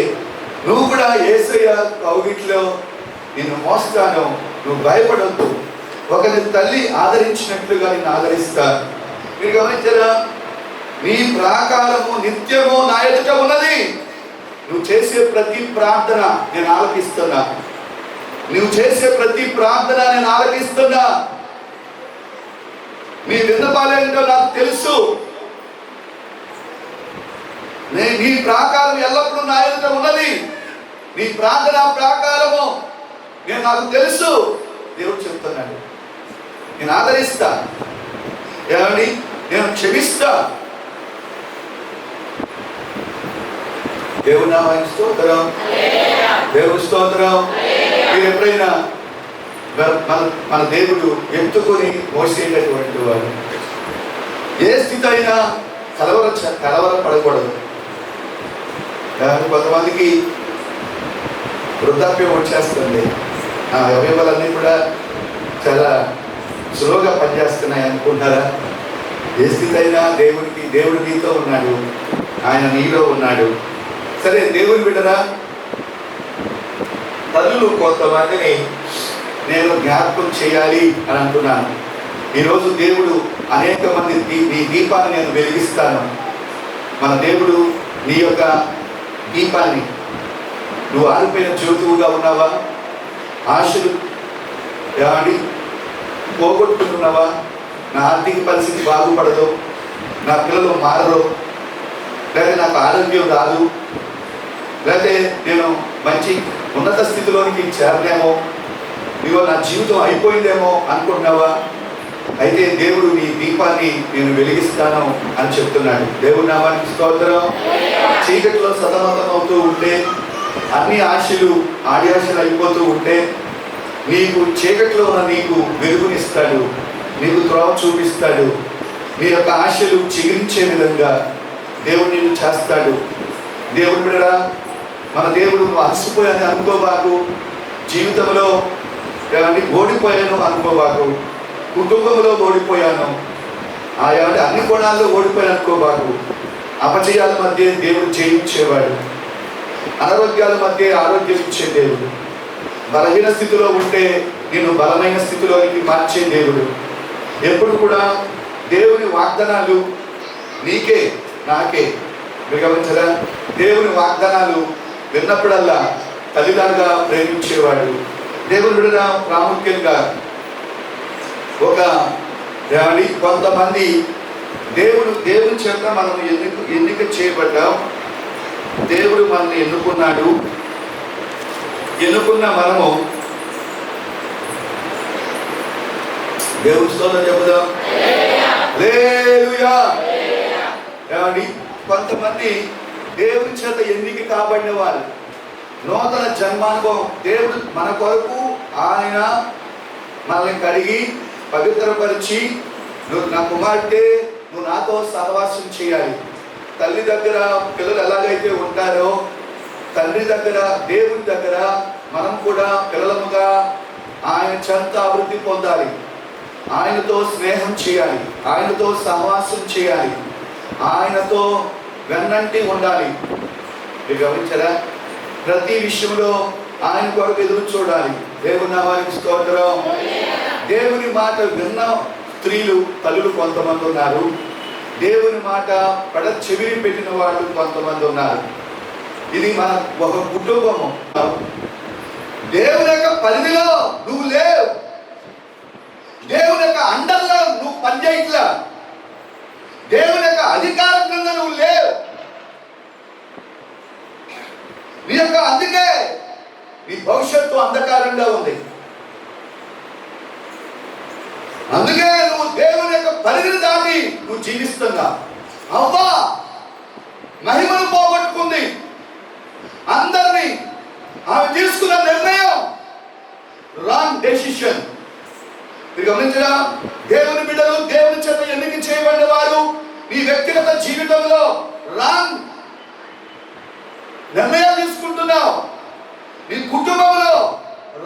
నువ్వు కూడా యేసయ్య కవిగిట్లో నిన్ను మోస్తాను, నువ్వు భయపడొద్దు, ఒకరి తల్లి ఆదరించినట్లుగా నిన్ను ఆదరిస్తా. మీరు గమనించారా? నీ ప్రాకారము నిత్యము నా ఎదుట ఉన్నది. నువ్వు చేసే ప్రతి ప్రార్థన నేను ఆలకిస్తున్నా. నువ్వు చేసే ప్రతి ప్రార్థన నేను ఆలకిస్తున్నా. నీ విన్నపాలేంటో నాకు తెలుసు. నీ ప్రాకారం ఎల్లప్పుడూ నా ఎదుట ఉన్నది. నీ ప్రార్థన ప్రాకారము నాకు తెలుసు. దేవుడు చెప్తున్నాడు, నేను ఆదరిస్తా, ఏమండి నేను క్షమిస్తా. దేవుని నామానికి స్తోత్రం, దేవుని స్తోత్రం. మీరు ఎప్పుడైనా మన దేవుడు ఎత్తుకొని మోసేటటువంటి వాడు. ఏ స్థితి అయినా కలవర పడకూడదు. కొంతమందికి వృద్ధాప్యం వచ్చేస్తుంది, ఆ అవయవాలన్నీ కూడా చాలా సులువుగా పనిచేస్తున్నాయి అనుకుంటారా? ఏ స్థితి అయినా దేవుడు నీతో ఉన్నాడు, ఆయన నీలో ఉన్నాడు. సరే, దేవుని బిడ్డరా, తల్లులు కొంతమందిని నేను జ్ఞాపకం చేయాలి అని అంటున్నాను. ఈరోజు దేవుడు అనేక మంది నీ దీపాన్ని నేను వెలిగిస్తాను. మన దేవుడు నీ యొక్క దీపాన్ని, నువ్వు ఆరిపోయిన జ్యోతువుగా ఉన్నావా? ఆశలు పోగొట్టుకున్నావా? నా ఆర్థిక పరిస్థితి బాగుపడదు, నా పిల్లలు మారరు, లేకపోతే నాకు ఆరోగ్యం రాదు, లేకపోతే నేను మంచి ఉన్నత స్థితిలోనికి చేరలేమో, ఇదిగో నా జీవితం అయిపోయిందేమో అనుకుంటున్నావా? అయితే దేవుడు నీ దీపాన్ని నేను వెలిగిస్తాను అని చెప్తున్నాడు. దేవుడి నామానికి స్తోత్రం. చీకటిలో సతమతం అవుతూ ఉంటే, అన్ని ఆశలు ఆశలు అయిపోతూ ఉంటే, నీకు చీకటిలో ఉన్న నీకు వెలుగునిస్తాడు, నీకు త్రోవ చూపిస్తాడు. నీ యొక్క ఆశలు చిగురించే విధంగా దేవుడు నిన్ను చేస్తాడు. దేవుడు బిడ్డరా, మన దేవుడు నువ్వు అలసిపోయాను అనుకోబాకు, జీవితంలో ఓడిపోయాను అనుకోబాకు, కుటుంబంలో ఓడిపోయాను, అన్ని కోణాల్లో ఓడిపోయాను అనుకోబాకు. అపజయాల మధ్య దేవుడు జయించేవాడు, అనారోగ్యాల మధ్య ఆరోగ్యం ఇచ్చే దేవుడు, బలహీన స్థితిలో ఉంటే నేను బలమైన స్థితిలోకి మార్చే దేవుడు. ఎప్పుడు కూడా దేవుని వాగ్దానాలు నీకే నాకే. మీరు గమనించరా? దేవుని వాగ్దానాలు విన్నప్పుడల్లా తల్లిదండ్రులుగా ప్రేమించేవాడు. దేవుని బిడ్డ ప్రాముఖ్యంగా కొంతమంది దేవుని చేత మనం ఎన్నిక చేయబడ్డాం. దేవుడు మనల్ని ఎన్నుకున్నాడు. ఎన్నుకున్న మనము దేవుని స్తోత్రం చెబుదాం. హల్లెలూయా. కొంతమంది దేవుని చేత ఎన్నిక కాబడిన వారు, నూతన జన్మానుభవం. దేవుడు మన కొరకు ఆయన మనల్ని కడిగి పవిత్రపరిచి, నువ్వు నా కుమార్తె, నువ్వు నాతో సహవాసం చేయాలి. తల్లి దగ్గర పిల్లలు ఎలాగైతే ఉంటారో, తండ్రి దగ్గర దేవుని దగ్గర మనం కూడా పిల్లలముగా ఆయన చెంత అభివృద్ధి పొందాలి. ఆయనతో స్నేహం చేయాలి, ఆయనతో సహవాసం చేయాలి, ఆయనతో వెన్నంటి ఉండాలి. మీరు గమనించారా? ప్రతి విషయంలో ఆయన కొరకు ఎదురు చూడాలి. దేవుని నామానికి స్తోత్రం. దేవుని మాట విన్న స్త్రీలు తల్లులు కొంతమంది ఉన్నారు, దేవుని మాట చెవిని పెట్టిన వాళ్ళు కొంతమంది ఉన్నారు. ఇది మన ఒక కుటుంబము. దేవుని యొక్క పరిధిలో నువ్వు లేవు, దేవుని యొక్క అండర్లో నువ్వు పనిచేయట్లా, దేవుని యొక్క అధికారం కింద నువ్వు లేవు. నీ యొక్క అందుకే నీ భవిష్యత్తు అంధకారంగా ఉంది. అందుకే నువ్వు దేవుని యొక్క పరిధిని దాటి నువ్వు జీవిస్తున్నా. అవ్వా మహిమను పోగొట్టుకుంది. అందరినీ ఆమె తీసుకున్న నిర్ణయం రాంగ్ డెసిషన్. మీరు గమనించరా? దేవుని బిడ్డలు, దేవుని చేత ఎన్నిక చేయబడిన వారు నీ వ్యక్తిగత జీవితంలో రాంగ్ నిర్ణయాలు తీసుకుంటున్నావు, నీ కుటుంబంలో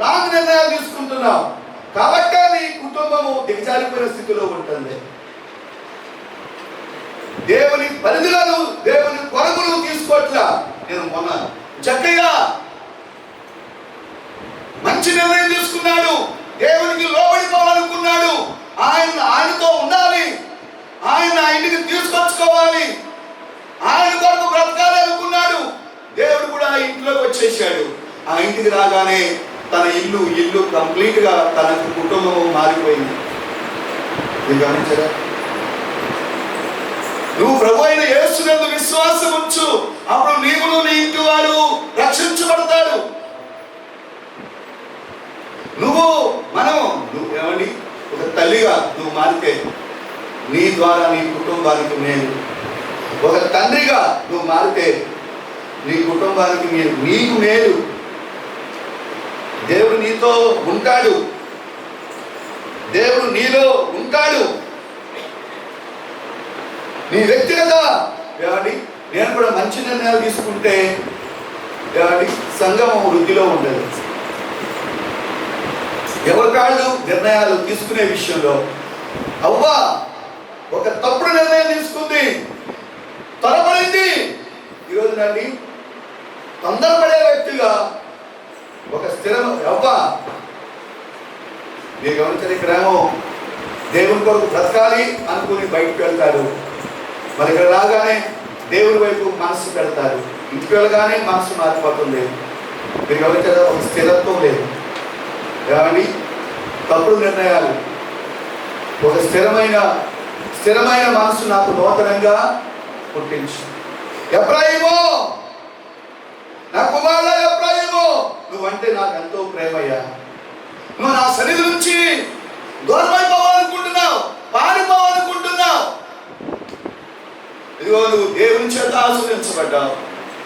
రాంగ్ నిర్ణయాలు తీసుకుంటున్నావు. కాబట్టి నీ కుటుంబము దిగజారిపోయిన స్థితిలో ఉంటుంది. దేవుని పరిధిలను, దేవుని కొరకులు తీసుకోవట్లా. నేను మొన్న చక్కగా మంచి నిర్ణయం తీసుకున్నాడు, దేవునికి లోబడిపోవాలనుకున్నాడు, ఆయనతో ఉండాలి, ఆయన ఇంటికి తీసుకొచ్చుకోవాలి, ఆయన కొరకు బ్రతకాలి అనుకున్నాడు. దేవుడు కూడా ఆ ఇంట్లోకి వచ్చేసాడు. ఆ ఇంటికి రాగానే తన ఇల్లు కంప్లీట్ గా తన కుటుంబము మారిపోయింది. మీరు గమనించరా? నువ్వు ప్రభు అయిన యేసునందు విశ్వాసం ఉంచు, అప్పుడు నీవును నీ ఇంటి వారు రక్షించబడతాడు. నువ్వు ఏమండి, ఒక తల్లిగా నువ్వు మారితే నీ ద్వారా నీ కుటుంబానికి మేలు. ఒక తండ్రిగా నువ్వు మారితే నీ కుటుంబానికి మేలు, నీకు మేలు. దేవుడు నీతో ఉంటాడు, దేవుడు నీలో ఉంటాడు. నీ వ్యక్తిగత నేను కూడా మంచి నిర్ణయాలు తీసుకుంటే సంఘం వృద్ధిలో ఉండదు. ఎవరికాళ్ళు నిర్ణయాలు తీసుకునే విషయంలో అవ్వ ఒక తప్పుడు నిర్ణయం తీసుకుంది, త్వరపడింది. ఈరోజు నండి తొందరపడే వ్యక్తిగా ఒక స్థిరం అవ్వ. మీరు గమనించారు, ఇక్కడేమో దేవుని కొరకు బ్రతకాలి అనుకుని బయటకు వెళ్తారు, మరి ఇక్కడ రాగానే దేవుని వైపు మనసు పెడతారు. ఇంటికి వెళ్ళగానే మనసు మారిపోతుంది. మీరు గమనించారు, ఒక స్థిరత్వం లేదు. కానీ తప్పుడు నిర్ణయాలు. ఒక స్థిరమైన మనసు నాకు నూతనంగా పుట్టించు. ఎఫ్రాయిము, నా కుమారుడా ఎఫ్రాయిము, నువ్వంటే నాకు ఎంతో ప్రేమయ్యా. నువ్వు నా సన్నిధి నుంచి దూరమైపోవాలనుకుంటున్నావు, పారిపోవాలనుకుంటున్నావు. ఇదిగో నువ్వు దేవుని చేత ఆశీర్వదించబడ్డావు.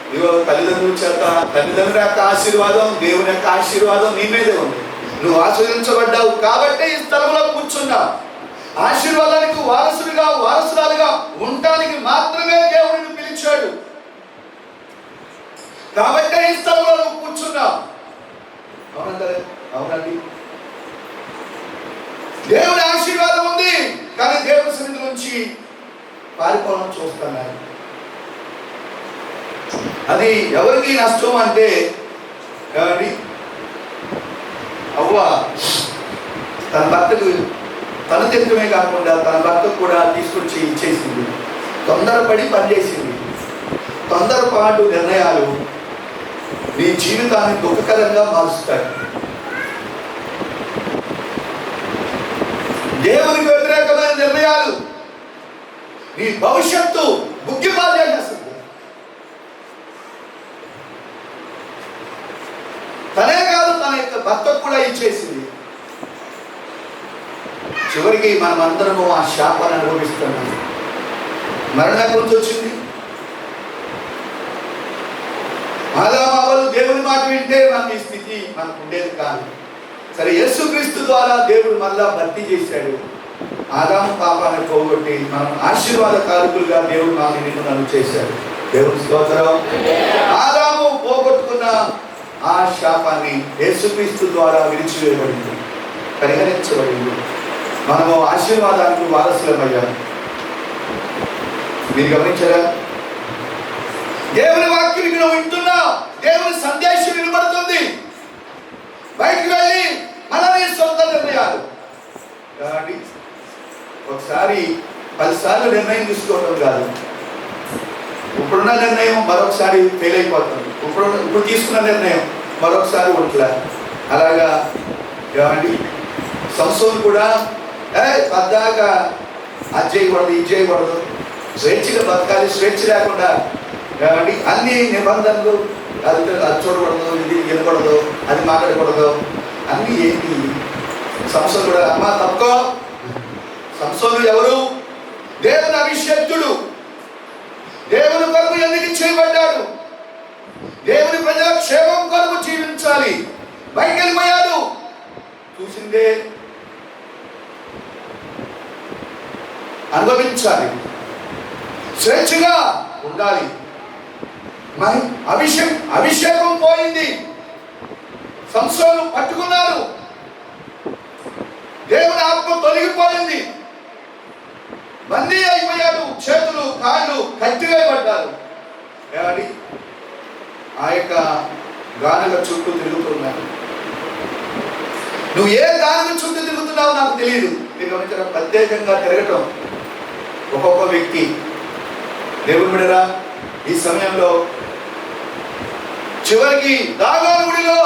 ఇదిగో తల్లిదండ్రుల యొక్క ఆశీర్వాదం, దేవుని యొక్క ఆశీర్వాదం నీ మీదే ఉంది. నువ్వు ఆశీర్వదించబడ్డావు కాబట్టి ఈ స్థలంలో కూర్చున్నావు. ఆశీర్వాదానికి వారసురాలుగా ఉండటానికి మాత్రమే దేవుడిని పిలిచాడు. కాబట్టి ఈ స్థలంలో నువ్వు కూర్చున్నావు. అవునండి, దేవుని ఆశీర్వాదం ఉంది, కానీ దేవుని సన్నిధి నుంచి పారిపోవాలని చూస్తున్నారు. అది ఎవరికి నష్టం అంటే అవ్వ తన భర్తకు తన తెచ్చమే కాకుండా తన భర్తకు కూడా తీసుకొచ్చి ఇచ్చేసింది. తొందరపడి పనిచేసింది. తొందరపాటు నిర్ణయాలు నీ జీవితాన్ని దుఃఖకరంగా మారుస్తాయి. దేవునికి వ్యతిరేకమైన నిర్ణయాలు నీ భవిష్యత్తు బుగ్గిపాలు చేసేస్తుంది. తనే కాదు, తన యొక్క భర్తకు కూడా ఇచ్చేసింది. చివరికి మనమందరము ఆ శాపాన్ని అనుభవిస్తున్నాం. మరణం ఎక్కడి నుంచి వచ్చింది? ఆదాము దేవుని మాట వింటే మనకి ఈ స్థితి మనకు ఉండేది కాదు. సరే, యేసుక్రీస్తు ద్వారా దేవుడు మళ్ళా భర్తీ చేశాడు. ఆదాము పాపాన్ని పోగొట్టి మనం ఆశీర్వాద కారకులుగా దేవుడు మనల్ని నిన్ను చేశాడు. దేవుని స్తోత్రం. ఆదాము పోగొట్టుకున్న ఆ శాపాన్ని యేసుక్రీస్తు ద్వారా విడిచివేయబడింది, పరిహరించబడింది. మనము ఆశీర్వాదానికి వారసులమయ్యాము. మీరు గమనించారా? దేవుని వాక్యం నువ్వు వింటున్నావు, దేవుని సందేశం వినబడుతుంది. బయటికి వెళ్ళి మనమే సొంత నిర్ణయాలు. కాబట్టి ఒకసారి 10 సార్లు నిర్ణయం తీసుకోవడం కాదు. ఇప్పుడున్న నిర్ణయం మరొకసారి ఫెయిల్ అయిపోతుంది. ఇప్పుడు తీసుకున్న నిర్ణయం మరొకసారి ఉంటలే. అలాగా ఏమండి, సంసోను కూడా పద్దాకా అది చేయకూడదు, ఇది చేయకూడదు, స్వేచ్ఛగా బతకాలి, స్వేచ్ఛ లేకుండా ఏమండి అన్ని నిబంధనలు, అది చూడకూడదు, ఇది వినకూడదు, అది మాట్లాడకూడదు, అన్నీ ఏంటి. సంసోను కూడా అమ్మ తప్పుకో. సంసోను ఎవరు? దేవుని అభిషేక్తుడు. దేవుని కొరకు ఎందుకు చేయబడ్డాడు? దేవుని ప్రజల క్షేమం కొరకు జీవించాలి. బయటికి వెళ్ళిపోయాడు. చూసిందే అనుభవించాలి, స్వేచ్ఛగా ఉండాలి. మరి అభిషేకం పోయింది. సంసోను పట్టుకున్నారు. దేవుని ఆత్మ తొలగిపోయింది. బందీ అయిపోయాడు. చేతులు కాళ్ళు కట్టివేయబడ్డారు. ఏమండి, ఆ యొక్క గానుగ చుట్టూ తిరుగుతున్నాడు. నువ్వు ఏ గానుగ చుట్టూ తిరుగుతున్నావో నాకు తెలియదు. మీరు గమనించారా? ప్రత్యేకంగా తిరగటం ఒక్కొక్క వ్యక్తి. దేవుని బిడ్డరా, ఈ సమయంలో చివరికి దాగోను గుడిలో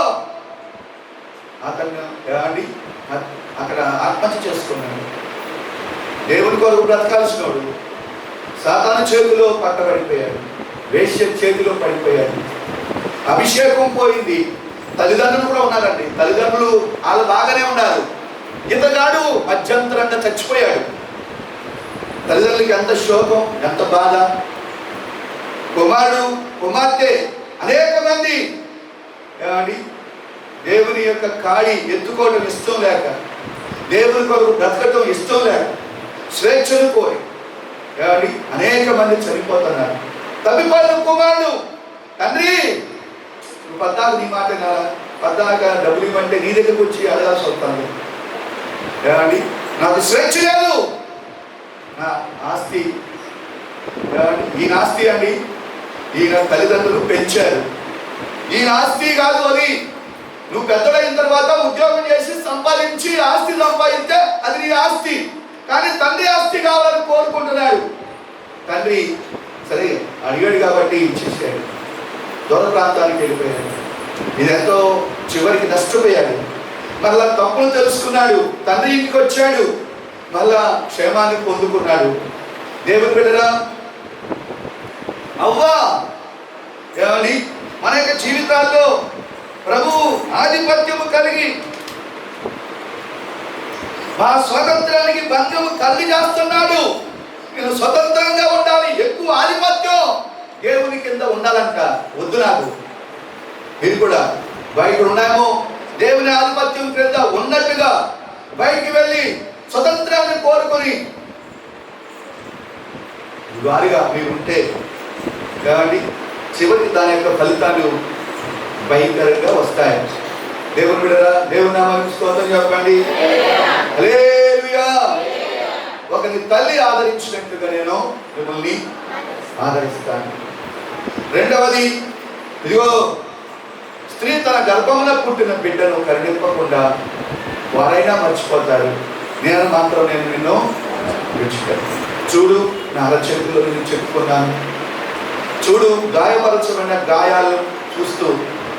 అతను ఏమండి అక్కడ ఆత్మహత్య చేసుకున్నాడు. దేవుని కొరకు బ్రతకాల్సినోడు సాతాను చేతిలో పట్టబడిపోయాడు, వేశ్య చేతిలో పడిపోయాడు. అభిషేకం పోయింది. తల్లిదండ్రులు కూడా ఉన్నారండి. తల్లిదండ్రులు వాళ్ళు బాగానే ఉన్నారు. ఇతగాడు మధ్యంతరంగా చచ్చిపోయాడు. తల్లిదండ్రులకి ఎంత శోకం, ఎంత బాధ. కుమారుడు, కుమార్తె, అనేక మంది ఏమండి దేవుని యొక్క కాడి ఎత్తుకోవడం ఇష్టం లేక, దేవుని కొరకు బ్రతకటం ఇష్టం లేక, స్వేచ్ఛను కోరి ఏమండి అనేక మంది చనిపోతున్నారు. తప్పిపోయిన కుమారుడు, తండ్రి పద్దాకు నీ మాట పద్దాక డబ్బులు ఇవ్వంటే నీ దగ్గరకు వచ్చి అడగాల్సి వస్తాను. ఏమండి, నాకు స్వేచ్ఛ లేదు, నా ఆస్తి ఈయన ఆస్తి అండి, ఈయన తల్లిదండ్రులు పెంచారు, ఈయన ఆస్తి కాదు అది. నువ్వు పెద్దలైన తర్వాత ఉద్యోగం చేసి సంపాదించి ఆస్తి సంపాదిస్తే అది నీ ఆస్తి, కానీ తండ్రి ఆస్తి కావాలని కోరుకుంటున్నాడు. తండ్రి సరే అడిగాడు కాబట్టి ఇచ్చేసాడు, దూర ప్రాంతానికి వెళ్ళిపోయాడు. ఇదెంతో చివరికి నష్టపోయాడు. మళ్ళా తప్పులు తెలుసుకున్నాడు, తండ్రి ఇంటికి వచ్చాడు, మళ్ళా క్షేమాన్ని పొందుకున్నాడు. దేవుని బిడ్డరా, అవ్వా ఏమని మన యొక్క జీవితాల్లో ప్రభు ఆధిపత్యము కలిగి మా స్వాతంత్రానికి భంగము కలిగి చేస్తున్నాడు. నేను స్వతంత్రంగా ఉండాలి, ఎక్కువ ఆధిపత్యం దేవుని కింద ఉండాలంట. వద్దు, నాకు మీరు కూడా బయట ఉన్నామో దేవుని ఆధిపత్యం క్రింద ఉన్నట్టుగా బయటికి వెళ్ళి స్వతంత్రాన్ని కోరుకొని వారిగా మీరు ఉంటే కాబట్టి చివరికి దాని యొక్క ఫలితాలు భయంకరంగా వస్తాయి. దేవుని బిడ్డరా, దేవుని నామానికి స్తోత్రం చెప్పండి. హల్లెలూయా. ఒకరి తల్లి ఆదరించినట్టుగా నేను మిమ్మల్ని ఆదరిస్తాను. రెండవది, ఇదిగో స్త్రీ తన గర్భంలో పుట్టిన బిడ్డను కరుణింపకుండా వారైనా మర్చిపోతారు, నేను మాత్రం నిన్ను విడిచిపెట్టాను. చూడు, నా అరచేతుల్లో నేను చెప్పుకున్నాను, చూడు గాయపరచబడిన గాయాలను చూస్తూ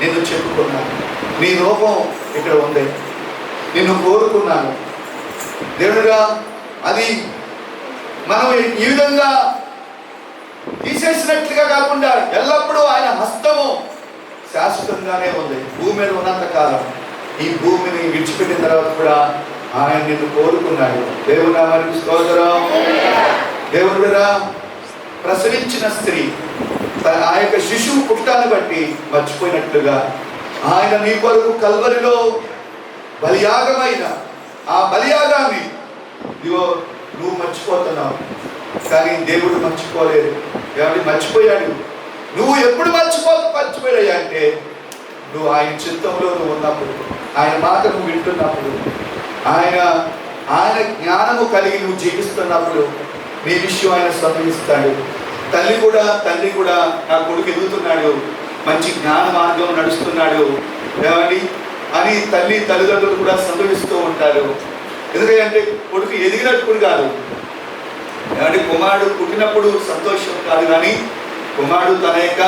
నిన్ను చెప్పుకున్నాను, నీ రూపం ఇక్కడ ఉంది, నిన్ను కోరుకున్నాను. దేవుడుగా అది మనం ఈ విధంగా తీసేసినట్లుగా కాకుండా ఎల్లప్పుడూ ఆయన హస్తము శాశ్వతంగానే ఉంది. భూమి మీద ఉన్నంత కాలం, ఈ భూమిని విడిచిపెట్టిన తర్వాత కూడా ఆయన నిన్ను కోరుకున్నాడు. దేవుని నామానికి స్తోత్రం. దేవుని బిడ్డ, ప్రసవించిన స్త్రీ ఆ యొక్క శిశువు పుట్టాన్ని బట్టి మర్చిపోయినట్లుగా ఆయన నీ కొరకు కల్వరిలో బలియాగమైన ఆ బలియాగాన్ని ఇదిగో నువ్వు మర్చిపోతున్నావు, కానీ దేవుడు మర్చిపోలేదు. కాబట్టి మర్చిపోయాడు. నువ్వు ఎప్పుడు మర్చిపోయాడు అంటే నువ్వు ఆయన చిత్తంలో నువ్వు ఉన్నప్పుడు, ఆయన మాట నువ్వు వింటున్నప్పుడు, ఆయన జ్ఞానము కలిగి నువ్వు జీవిస్తున్నప్పుడు నీ విషయం ఆయన సంభవిస్తాడు. తండ్రి కూడా నా కొడుకు ఎదుగుతున్నాడు, మంచి జ్ఞాన మార్గం నడుస్తున్నాడు ఏమని అని తల్లిదండ్రులు కూడా సంభవిస్తూ ఉంటారు. ఎందుకంటే కొడుకు ఎదిగినప్పుడు కాదు, ఏమంటే కుమారుడు పుట్టినప్పుడు సంతోషం కాదు, కానీ కుమారుడు తన యొక్క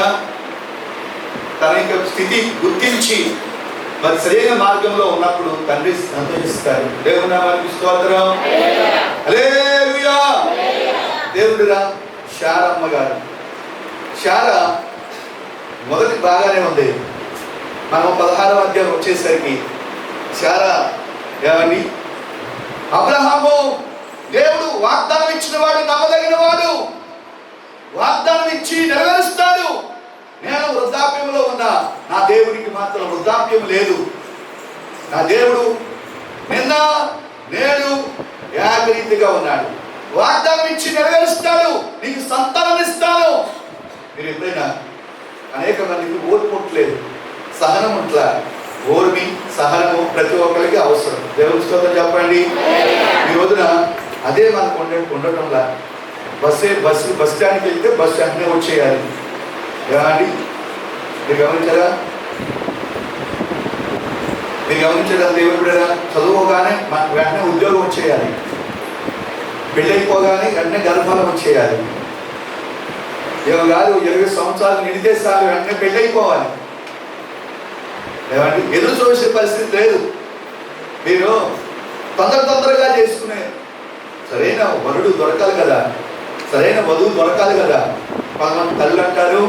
స్థితి గుర్తించి మరి సరైన మార్గంలో ఉన్నప్పుడు తండ్రి సంతోషిస్తారు. దేవుని నామానికి స్తోత్రం. హల్లెలూయా. దేవుడిరా, శారమ్మ గారు, శారా మొదటి బాగానే ఉంది. మనం 16వ అధ్యాయం వచ్చేసరికి శారా ఏమండి, అబ్రహాము దేవుడు వాగ్దానం ఇచ్చిన వాడు, నమ్మదగిన వాడు, వాగ్దానం ఇచ్చి నెరవేరుస్తాడు. నేను వృద్ధాప్యంలో ఉన్నా, నా దేవునికి మాత్రం వృద్ధాప్యం లేదు. నా దేవుడు నిన్న నేడు ఏకరీతిగా ఉన్నాడు. వాగ్దానం ఇచ్చి నెరవేరుస్తాడు, నీకు సంతానం ఇస్తాను. మీరు ఎప్పుడైనా అనేక మందికి ఓర్పు ఉండలేదు, సహనం ఉంట్లా. ఓర్మి సహనము ప్రతి ఒక్కరికి అవసరం. దేవుని స్తోత్రం చెప్పండి. ఈ రోజున అదే మనకు ఉండటంలా. బస్ స్టాండ్కి వెళ్తే బస్ స్టాండ్నే వచ్చేయాలి. ఏమండి, మీరు గమనించారా? దేవుడు కూడా చదువుకోగానే వెంటనే ఉద్యోగం వచ్చేయాలి, పెళ్ళైపోగానే వెంటనే గర్భఫలం వచ్చేయాలి. ఏమో కాదు, 20 సంవత్సరాలు నిండితే సార్ వెంటనే పెళ్ళైపోవాలి. ఏమండి, ఎదురు చూసే పరిస్థితి లేదు. మీరు తొందరగా చేసుకునే సరైన వరుడు దొరకాలి కదా, సరైన వధువు దొరకాలి కదా. కొంతమంది తల్లు అంటారు,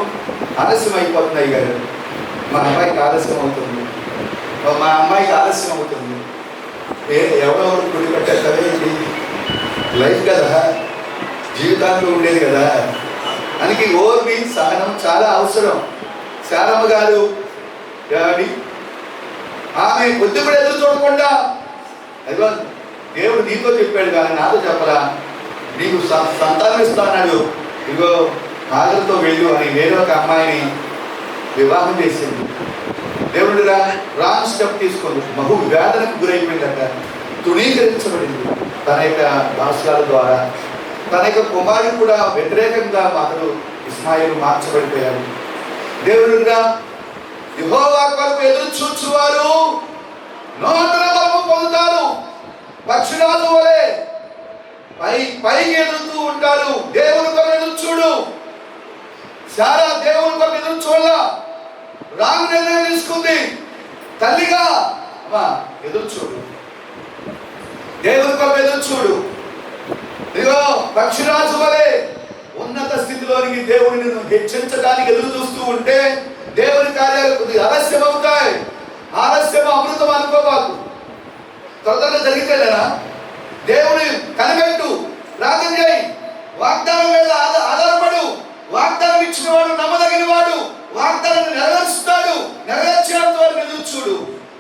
ఆలస్యం అయిపోతున్నాయి గారు, మా అమ్మాయికి ఆలస్యం అవుతుంది, మా అమ్మాయికి ఆలస్యం అవుతుంది. ఎవరెవరు గుడి పెట్టేది లైఫ్ కదా, జీవితాంలో ఉండేది కదా. అందుకే ఓర్మి సహనం చాలా అవసరం. శారమ్మ గారు ఏమండి, ఆమె కొద్ది కూడా ఎదురు చూడకుండా, అదిగో దేవుడు నీతో చెప్పాడు కానీ నాతో చెప్పరా, నీకు సంతానం ఇస్తా అన్నాడు. ఇదిగో హాగరుతో వెళ్ళు అని వేరొక అమ్మాయిని వివాహం చేసింది. దేవుడు రాంగ్ స్టెప్ తీసుకుంది, బహు వేదనకు గురైపోయిందట, తృణీకరించబడింది తన యొక్క భాషల ద్వారా. తన యొక్క కుమారుడు కూడా వ్యతిరేకంగా అతడు ఇస్మాయిలు మార్చబడిపోయాడు. దేవుడుగా యెహోవా కొరకు ఎదురు చూచువారు నూతన బలము పొందుతారు, పక్షిరాజు వలె పైకి ఎదురుతూ ఉంటారు. దేవుని కొరకు ఎదురు చూడు. శారా దేవుని కొరకు ఎదురు చూడలా, రాంగ్ నిర్ణయం తీసుకుంది. తల్లిగా ఎదురు చూడు, దేవుని కొరకు ఎదురు చూడు. ఇదిగో పక్షిరాజు వలె ఉన్నత స్థితిలోనికి దేవుడిని హెచ్చరించడానికి ఎదురు చూస్తూ ఉంటే దేవుని కార్యాలు కొద్దిగా ఆలస్యం అవుతాయి. ఆలస్యం అమృతం అనుకోబాకు. త్వరగా జరిగితేనా దేవుని కనిపెట్టు, ప్రార్థన చేయి, వాగ్దానం మీద ఆధారపడు. వాగ్దానం ఇచ్చిన వాడు నమ్మదగిన వాడు, వాగ్దానం నెరవేరుస్తాడు. నెరవేర్చినంత వరకు ఎదురు చూడు.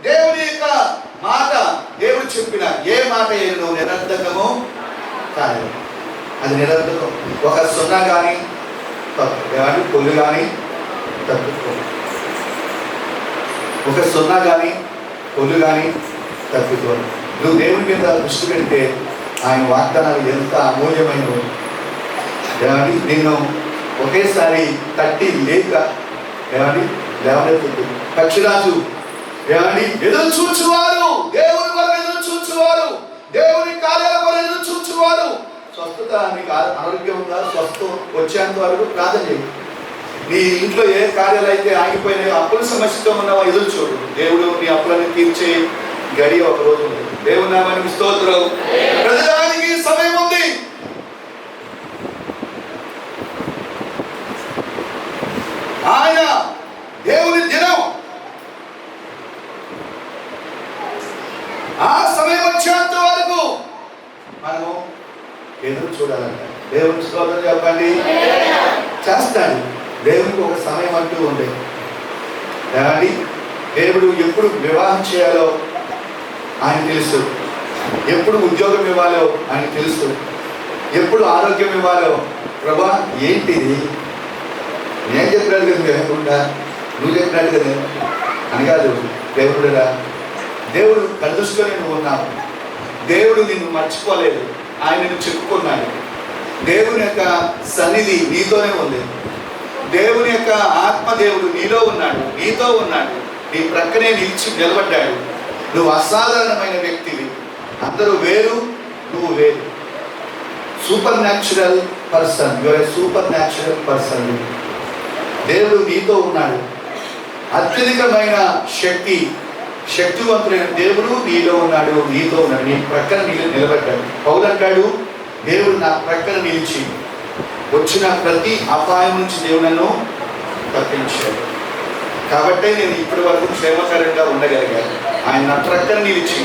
దేవుని యొక్క మాట, దేవుడు చెప్పిన ఏ మాట నువ్వు నిరర్ధకము కాదు, అది నిరర్ధకం. ఒక సున్నా కానీ పొల్లు కానీ తప్పుకో, ఒక సున్నా కానీ పొల్లు కానీ తప్పుకో. నువ్వు దేవుని మీద దృష్టి పెడితే ఆయన వాగ్దానాలు ఎంత అమూల్యమైనవి. ఏమండి నిన్ను ఒకేసారి తట్టి లేక ఏమండి లేవనెత్తుంది. పక్షిరాజు ఏమండి ఎదురు చూచువారు, దేవుని వరకు ఎదురు చూచువారు, దేవుని కార్యాల వరకు ఎదురు చూచువారు. స్వస్థత నీకు ఆరోగ్యం ఉందా, స్వస్థ వచ్చేంత వరకు ప్రార్థన చేయి. నీ ఇంట్లో ఏ కార్యాలు అయితే ఆగిపోయినాయో, అప్పుల సమస్యతో ఉన్నావో ఎదురు చూడు. దేవుడు నీ అప్పులని తీర్చే గడి ఒక రోజు ఉంది. దేవుని నామానికి స్తోత్రం. ప్రతిదానికి సమయం ఉంది. ఆయన దేవుని దినం, ఆ సమయం వచ్చేంత వరకు మనము ఎదురు చూడాలంట. దేవుని స్తోత్రం చెప్పండి. చేస్తాడు. దేవునికి ఒక సమయం అంటూ ఉంది. ఏమండి దేవుడు ఎప్పుడు వివాహం చేయాలో ఆయన తెలుసు, ఎప్పుడు ఉద్యోగం ఇవ్వాలో ఆయన తెలుసు, ఎప్పుడు ఆరోగ్యం ఇవ్వాలో. ప్రభా ఏంటిది నేను చెప్పినట్టు కదా వినకుండా నువ్వు చెప్పినట్టు కదా అని కాదు. దేవుడురా, దేవుడు కలుసుకొని నువ్వు ఉన్నావు. దేవుడు నిన్ను మర్చిపోలేదు, ఆయన నిన్ను చెప్పుకున్నాడు. దేవుని యొక్క సన్నిధి నీతోనే ఉంది. దేవుని యొక్క ఆత్మదేవుడు నీలో ఉన్నాడు, నీతో ఉన్నాడు, నీ ప్రక్కనే నిలబడ్డాడు. నువ్వు అసాధారణమైన వ్యక్తివి. అందరూ వేరు, నువ్వు వేరు. Super natural person, your A super natural person. దేవుడు నీతో ఉన్నాడు. అత్యధికమైన శక్తివంతులైన దేవుడు నీలో ఉన్నాడు, నీతో ఉన్నాడు, నీ ప్రక్కన నిలబడ్డాడు. పౌలు అంటాడు, దేవుడు నా ప్రక్కన నిలిచి వచ్చిన ప్రతి అపాయం నుంచి దేవుడు నన్ను తప్పించాడు. కాబట్టే నేను ఇప్పటి వరకు క్షేమకరంగా ఉండగలిగాను. ఆయన నా ప్రక్కన నిలిచి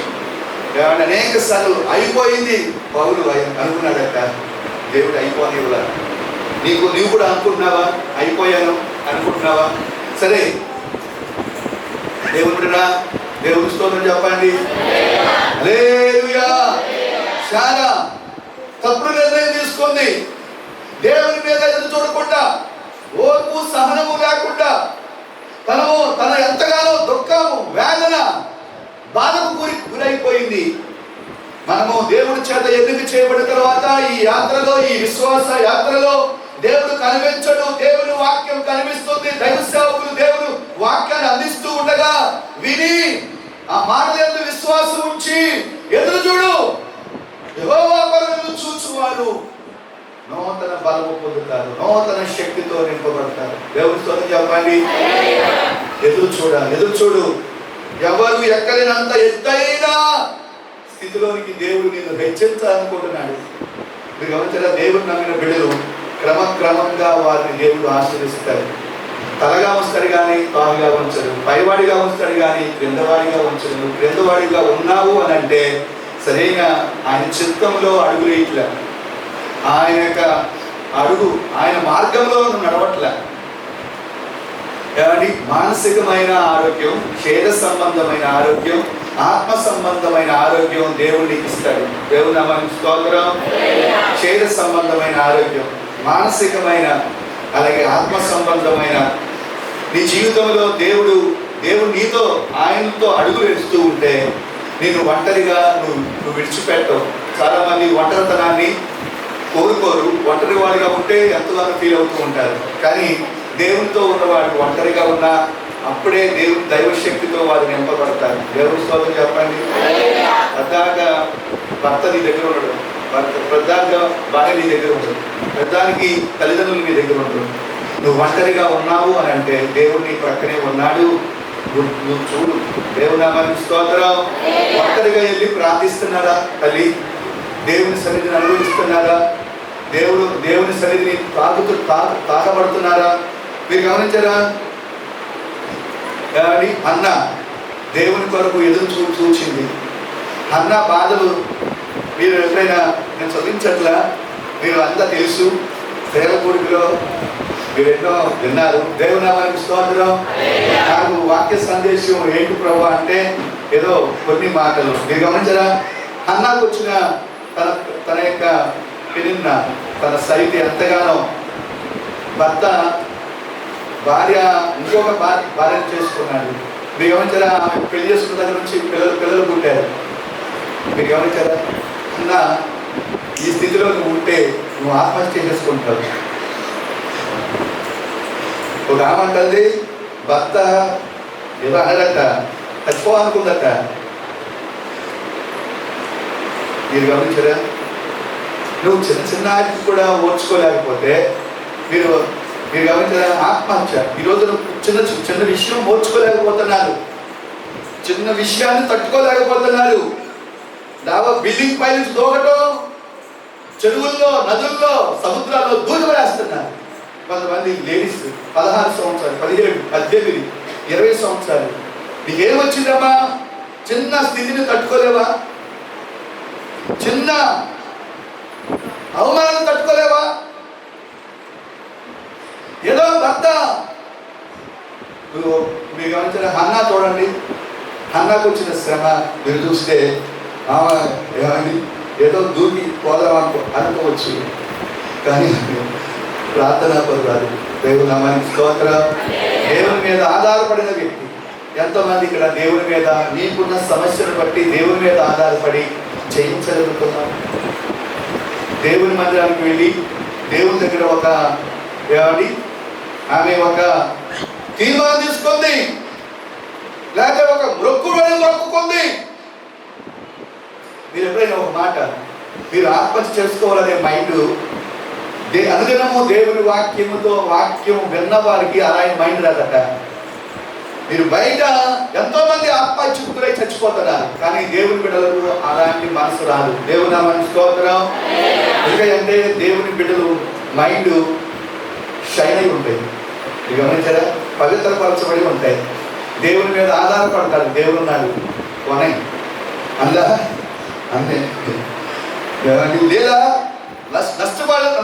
అనేక సార్లు అయిపోయింది పౌలు అనుకున్నాడట. దేవుడు అయిపోనివ్వలా. నీవు కూడా అనుకుంటున్నావా అయిపోయాను అనుకుంటున్నావా? సరే, దేవుడురా, దేవుడి స్తోత్రం చెప్పండి. హల్లెలూయా. శారా తప్పుడు నిర్ణయం తీసుకుంది. దేవుని మీద ఎదురు చూడకుండా, ఓర్పు సహనము లేకుండా, తన ఎంతగానో దుఃఖము, వేదన, బాధకు గురైపోయింది. మనము దేవుడి చేత ఎన్నిక చేయబడిన తర్వాత ఈ యాత్రలో, ఈ విశ్వాస యాత్రలో దేవుడు కనిపించడు. దేవుని వాక్యం కనిపిస్తుంది. దైవ సేవకులు దేవుడు వాక్యాన్ని అందిస్తూ ఉండగా విని ఆ మాటలందు విశ్వాసం ఉంచి ఎదురు చూడు. యెహోవా కొరకు చూచువారు నూతన బలము పొందుతారు, నూతన శక్తితో నింపబడతారు. దేవుడి స్తోత్రం చెప్పండి. ఎదురు చూడు. ఎవరు ఎక్కలేనంత ఎత్తైన స్థితిలోనికి దేవుడు నిన్ను హెచ్చరించాలనుకుంటున్నాడు. మీరు గమనించారా? దేవుడు నమ్మిన బిడ్డలు క్రమంగా వారిని దేవుడు ఆశీర్వదిస్తాడు. తలగా ఉంచుతాడు కానీ తానుగా ఉంచడు, పైవాడిగా ఉంచుతాడు కానీ క్రిందవాడిగా ఉంచడు. నువ్వు క్రిందవాడిగా ఉన్నావు అని అంటే సరైన ఆయన చిత్తంలో అడుగులు ఇట్లా, ఆయన యొక్క అడుగు ఆయన మార్గంలో నువ్వు నడవట్లే. ఏమండి, మానసికమైన ఆరోగ్యం, శరీర సంబంధమైన ఆరోగ్యం, ఆత్మ సంబంధమైన ఆరోగ్యం దేవుడు నీకు ఇస్తాడు. దేవుని నామానికి స్తోత్రం. శరీర సంబంధమైన ఆరోగ్యం, మానసికమైన అలాగే ఆత్మ సంబంధమైన నీ జీవితంలో దేవుడు నీతో ఆయనతో అడుగు వేస్తూ ఉంటే నేను ఒంటరిగా నువ్వు విడిచిపెట్టవు. చాలామంది ఒంటరితనాన్ని కోరుకోరు, ఒంటరి వాడిగా ఉంటే ఎంతగానో ఫీల్ అవుతూ ఉంటారు. కానీ దేవునితో ఉన్నవాడు ఒంటరిగా ఉన్నా అప్పుడే దేవుని దైవశక్తితో వారు నింపబడతారు. దేవుని స్తోత్రం చెప్పండి. ప్రధానంగా భర్త నీ దగ్గర ఉండడు, ప్రధానంగా భార్య నీ దగ్గర ఉండదు, ప్రధానికి తల్లిదండ్రులు నీ దగ్గర ఉండదు. నువ్వు ఒంటరిగా ఉన్నావు అని అంటే దేవుడు నీ ప్రక్కనే ఉన్నాడు. నువ్వు చూడు. దేవుని నామానికి స్తోత్రం. ఒంటరిగా వెళ్ళి ప్రార్థిస్తున్నారా తల్లి? దేవుని సన్నిధిని అనుభవిస్తున్నారా? దేవుని సన్నిధిని తాకబడుతున్నారా? మీరు గమనించారా? కానీ అన్న దేవుని కొరకు ఎదురు చూచింది. అన్న బాధలు మీరు ఎప్పుడైనా నేను చదివించట్లా, మీరు అంతా తెలుసు. సేవకూడిలో మీరు ఎన్నో విన్నారు. దేవుని నామానికి స్తోత్రం. నాకు వాక్య సందేశం ఏంటి ప్రభు అంటే ఏదో కొన్ని మాటలు మీరు గమనించరా? అన్నకు వచ్చిన తన యొక్క పెనిన్న తన సైతి ఎంతగానో భర్త భార్య ఇంకొక భార్యను చేసుకున్నాడు. మీరు గమనించారా? ఆమె పెళ్లి చేసుకున్న దగ్గర నుంచి పిల్లలు పుట్టారు. మీరు గమనించారా? అన్న ఈ స్థితిలో నువ్వు ఉంటే నువ్వు ఆత్మహత్య చేసుకుంటావు. ఒక ఆమంటది భర్త ఏదో అనడట, చచ్చిపోవాలనుకుందట. మీరు గమనించారా? నువ్వు చిన్న వాటికి కూడా ఓర్చుకోలేకపోతే మీరు గమనించారా? ఆత్మహత్య. ఈరోజు చిన్న విషయం ఓర్చుకోలేకపోతున్నారు, చిన్న విషయాన్ని తట్టుకోలేకపోతున్నారు. బిల్డింగ్ పై నుంచి దూకటం, చెరువుల్లో, నదుల్లో, సముద్రాల్లో దూకవేస్తున్నారు. కొంతమంది లేడీస్ 16 సంవత్సరాలు, 17, 18, 20 సంవత్సరాలు. నీకేమొచ్చిందమ్మా? చిన్న స్థితిని తట్టుకోలేవా? చిన్న అవమానం తట్టుకోలేవా? ఏదో భర్త మీరు గమనించిన హన్నా చూడండి. హన్నాకు వచ్చిన శ్రమ మీరు చూస్తే ఏమండి ఏదో దూకి పోదాం అనుకోవచ్చు, కానీ ప్రార్థనా పరురాలు. దేవుని నామానికి స్తోత్రం. దేవుని మీద ఆధారపడిన వ్యక్తి ఎంతోమంది ఇక్కడ దేవుని మీద నీకున్న సమస్యను బట్టి దేవుని మీద ఆధారపడి జయించగలుగుతున్నాం. దేవుని మందిరానికి వెళ్ళి దేవుని దగ్గర ఆమె ఒక తీర్మానం తీసుకుంది, లేక ఒక మొక్కుకుంది. మీరు ఎప్పుడైనా ఒక మాట మీరు ఆత్మహత్య చేసుకోవాలనే మైండ్ అనుదినము దేవుని వాక్యం విన్న వారికి అలాంటి మైండ్ రాదట. మీరు బయట ఎంతో మంది ఆత్మహత్యకు గురై చచ్చిపోతున్నారు, కానీ దేవుని బిడ్డలకు అలాంటి మనసు రాదు. దేవుని నామానికి స్తోత్రం. ఎందుకంటే దేవుని బిడ్డలు మైండ్ షైన్ అయి ఉంటాయి. మీరు గమనించారా? పవిత్రపరచబడి ఉంటాయి. దేవుని మీద ఆధారపడతారు. దేవుడు నాడు కొనై అందా అంతే. లేదా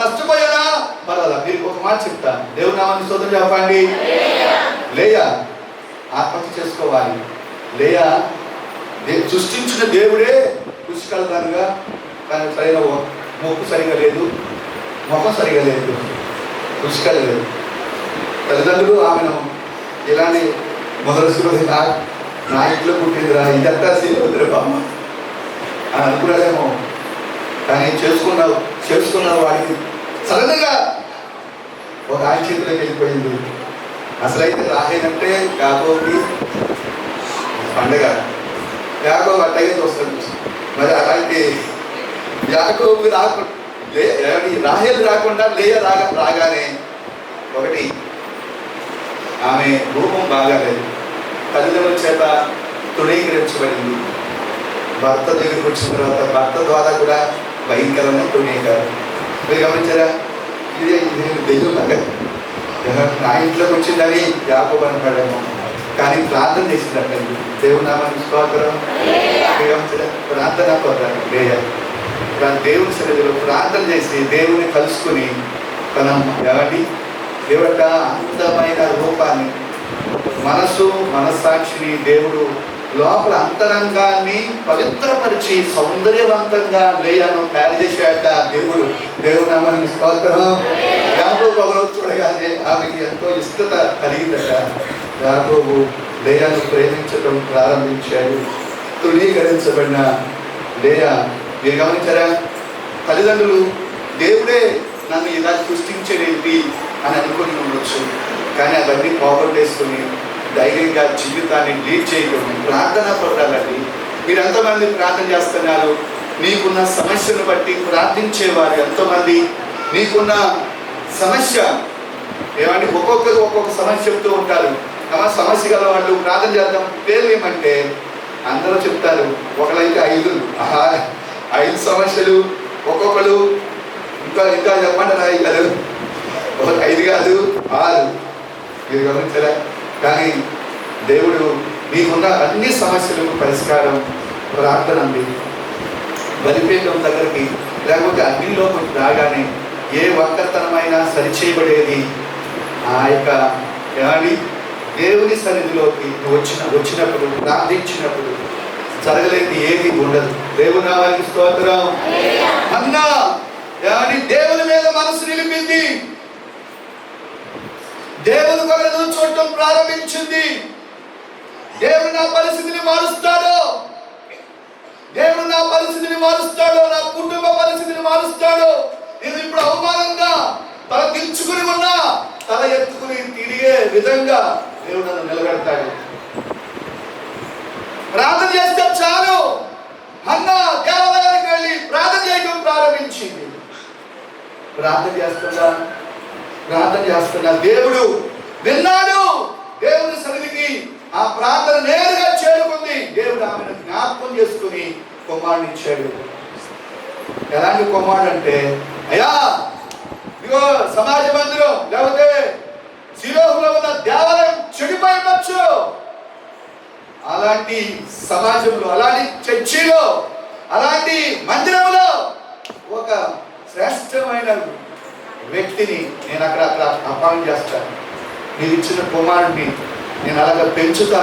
నష్టపోయానా పర్వాలా. మీరు ఒక మాట చెప్తాను. దేవుని నామానికి స్తోత్రం చెప్పండి. లేయా ఆత్మహత్య చేసుకోవాలి. లేయా సృష్టించిన దేవుడే పుష్కలదానుగా, కానీ సరైన మొక్కు సరిగా లేదు, ముఖం సరిగా లేదు, పుష్కల లేదు. తల్లిదండ్రులు ఆమెను ఇలానే మొదలు నా ఇంట్లో పుట్టిందిరా, ఇదంతా సీలుద్ర బామ్మ అని అనుకున్నాడేమో. కానీ చేసుకున్న వాడికి సడన్గా ఒక ఆయన చేతిలోకి వెళ్ళిపోయింది. అసలైతే రాహేలంటే యాకోబుకి పండగ. యాకోబు అట్టగే చూస్తాడు. మరి అలాంటి యాకోబు రాహేలు రాకుండా లేయ రాగానే ఒకటి ఆమె రూపం బాగాలేదు, తల్లిదండ్రుల చేత తృణీకరించబడింది. భర్త దగ్గరికి వచ్చిన తర్వాత భర్త ద్వారా కూడా భయంకరమైన తృణీకారం. మీరు గమనించారా? ఇదే దెయ్యం లాగా నా ఇంట్లోకి వచ్చిందని యాకోబు అంటాడేమో, కానీ ప్రార్థన చేసిందండి. దేవుని నామానికి స్తోత్రం. ప్రార్థన పోతాను లేయ దేవుని సన్నిధిలో ప్రార్థన చేసి దేవుని కలుసుకుని తన దేవుడ అందమైన రూపాన్ని, మనస్సాక్షిని దేవుడు లోపల అంతరంగాన్ని పవిత్రపరిచి సౌందర్యవంతంగా లేయను తయారు చేశాట దేవుడు. దేవుని నామానికి స్తోత్రం. యాకోబు ఒకరోజు చూడగానే ఆమెకి ఎంతో ఇష్టత కలిగిందట. యాకోబు లేయాను ప్రేమించడం ప్రారంభించాడు. తృణీకరించబడిన లేయా, మీరు గమనించారా? తల్లిదండ్రులు దేవుడే నన్ను ఇలా సృష్టించేదేంటి అని అనుకుని ఉండొచ్చు, కానీ అవన్నీ పోగొట్టేసుకుని ధైర్యంగా జీవితాన్ని లీడ్ చేయడం. ప్రార్థన పడాలండి. మీరు ఎంతమంది ప్రార్థన చేస్తున్నారు? నీకున్న సమస్యను బట్టి ప్రార్థించేవారు ఎంతమంది? నీకున్న సమస్య ఏమంటే ఒక్కొక్కరు ఒక్కొక్క సమస్య చెప్తూ ఉంటారు. సమస్య గల వాళ్ళు ప్రార్థన చేద్దాం పేర్లు ఏమంటే అందరూ చెప్తారు. ఒకరైతే 5 సమస్యలు, ఒక్కొక్కరు ఇంకా చెప్పండి 5 కాదు, 5 కాదు 6. మీరు గమనించరా? కానీ దేవుడు నీకున్న అన్ని సమస్యలకు పరిష్కారం ప్రార్థన అండి. బలిపీఠం దగ్గరికి లేకపోతే అగ్నిలోకి రాగానే ఏ ఒక్కతనమైనా సరిచేయబడేది ఆ యొక్క ఏమండి దేవుని సన్నిధిలోకి వచ్చినప్పుడు ప్రార్థించినప్పుడు జరగలేని ఏది ఉండదు. దేవుని నామానికి స్తోత్రం. హన్నా ఏమండి దేవుని మీద మనసు నిలిపింది, దేవుని కొరకు చూడటం ప్రారంభించింది. దేవుడు నా పరిస్థితిని మారుస్తాడు, దేవుడు నా పరిస్థితిని మారుస్తాడు, నా కుటుంబ పరిస్థితిని మారుస్తాడు. ఇది ఇప్పుడు అవమానంగా తల దించుకుని ఉన్నా తల ఎత్తుకుని తిరిగే విధంగా దేవుడు నన్ను నిలబెడతాడు. ప్రార్థన చేస్తే చాలు. హన్నా దేవాలయానికి వెళ్ళి ప్రార్థన చేయడం ప్రారంభించింది. ప్రార్థన చేస్తున్నా దేవుడు విన్నాడు. దేవుని సన్నిధికి ఆ ప్రార్థన నేరుగా చేరుకుంది. దేవుడు ఆమెను జ్ఞాపకం చేసుకుని కుమారుని ఇచ్చాడు. ఎలాంటి కుమారుడు అంటే, అయ్యా ఇదిగో సమాజ మందిరం లేకపోతే శిలోహులో ఉన్న దేవాలయం చెడిపోయి ఉండొచ్చు, అలాంటి సమాజంలో, అలాంటి చర్చిలో, అలాంటి మందిరంలో ఒక శ్రేష్టమైన వ్యక్తిని నేను అక్కడ అపాయింట్ చేస్తాను. నీకు ఇచ్చిన కుమారుడిని నేను అలాగ పెంచుతా.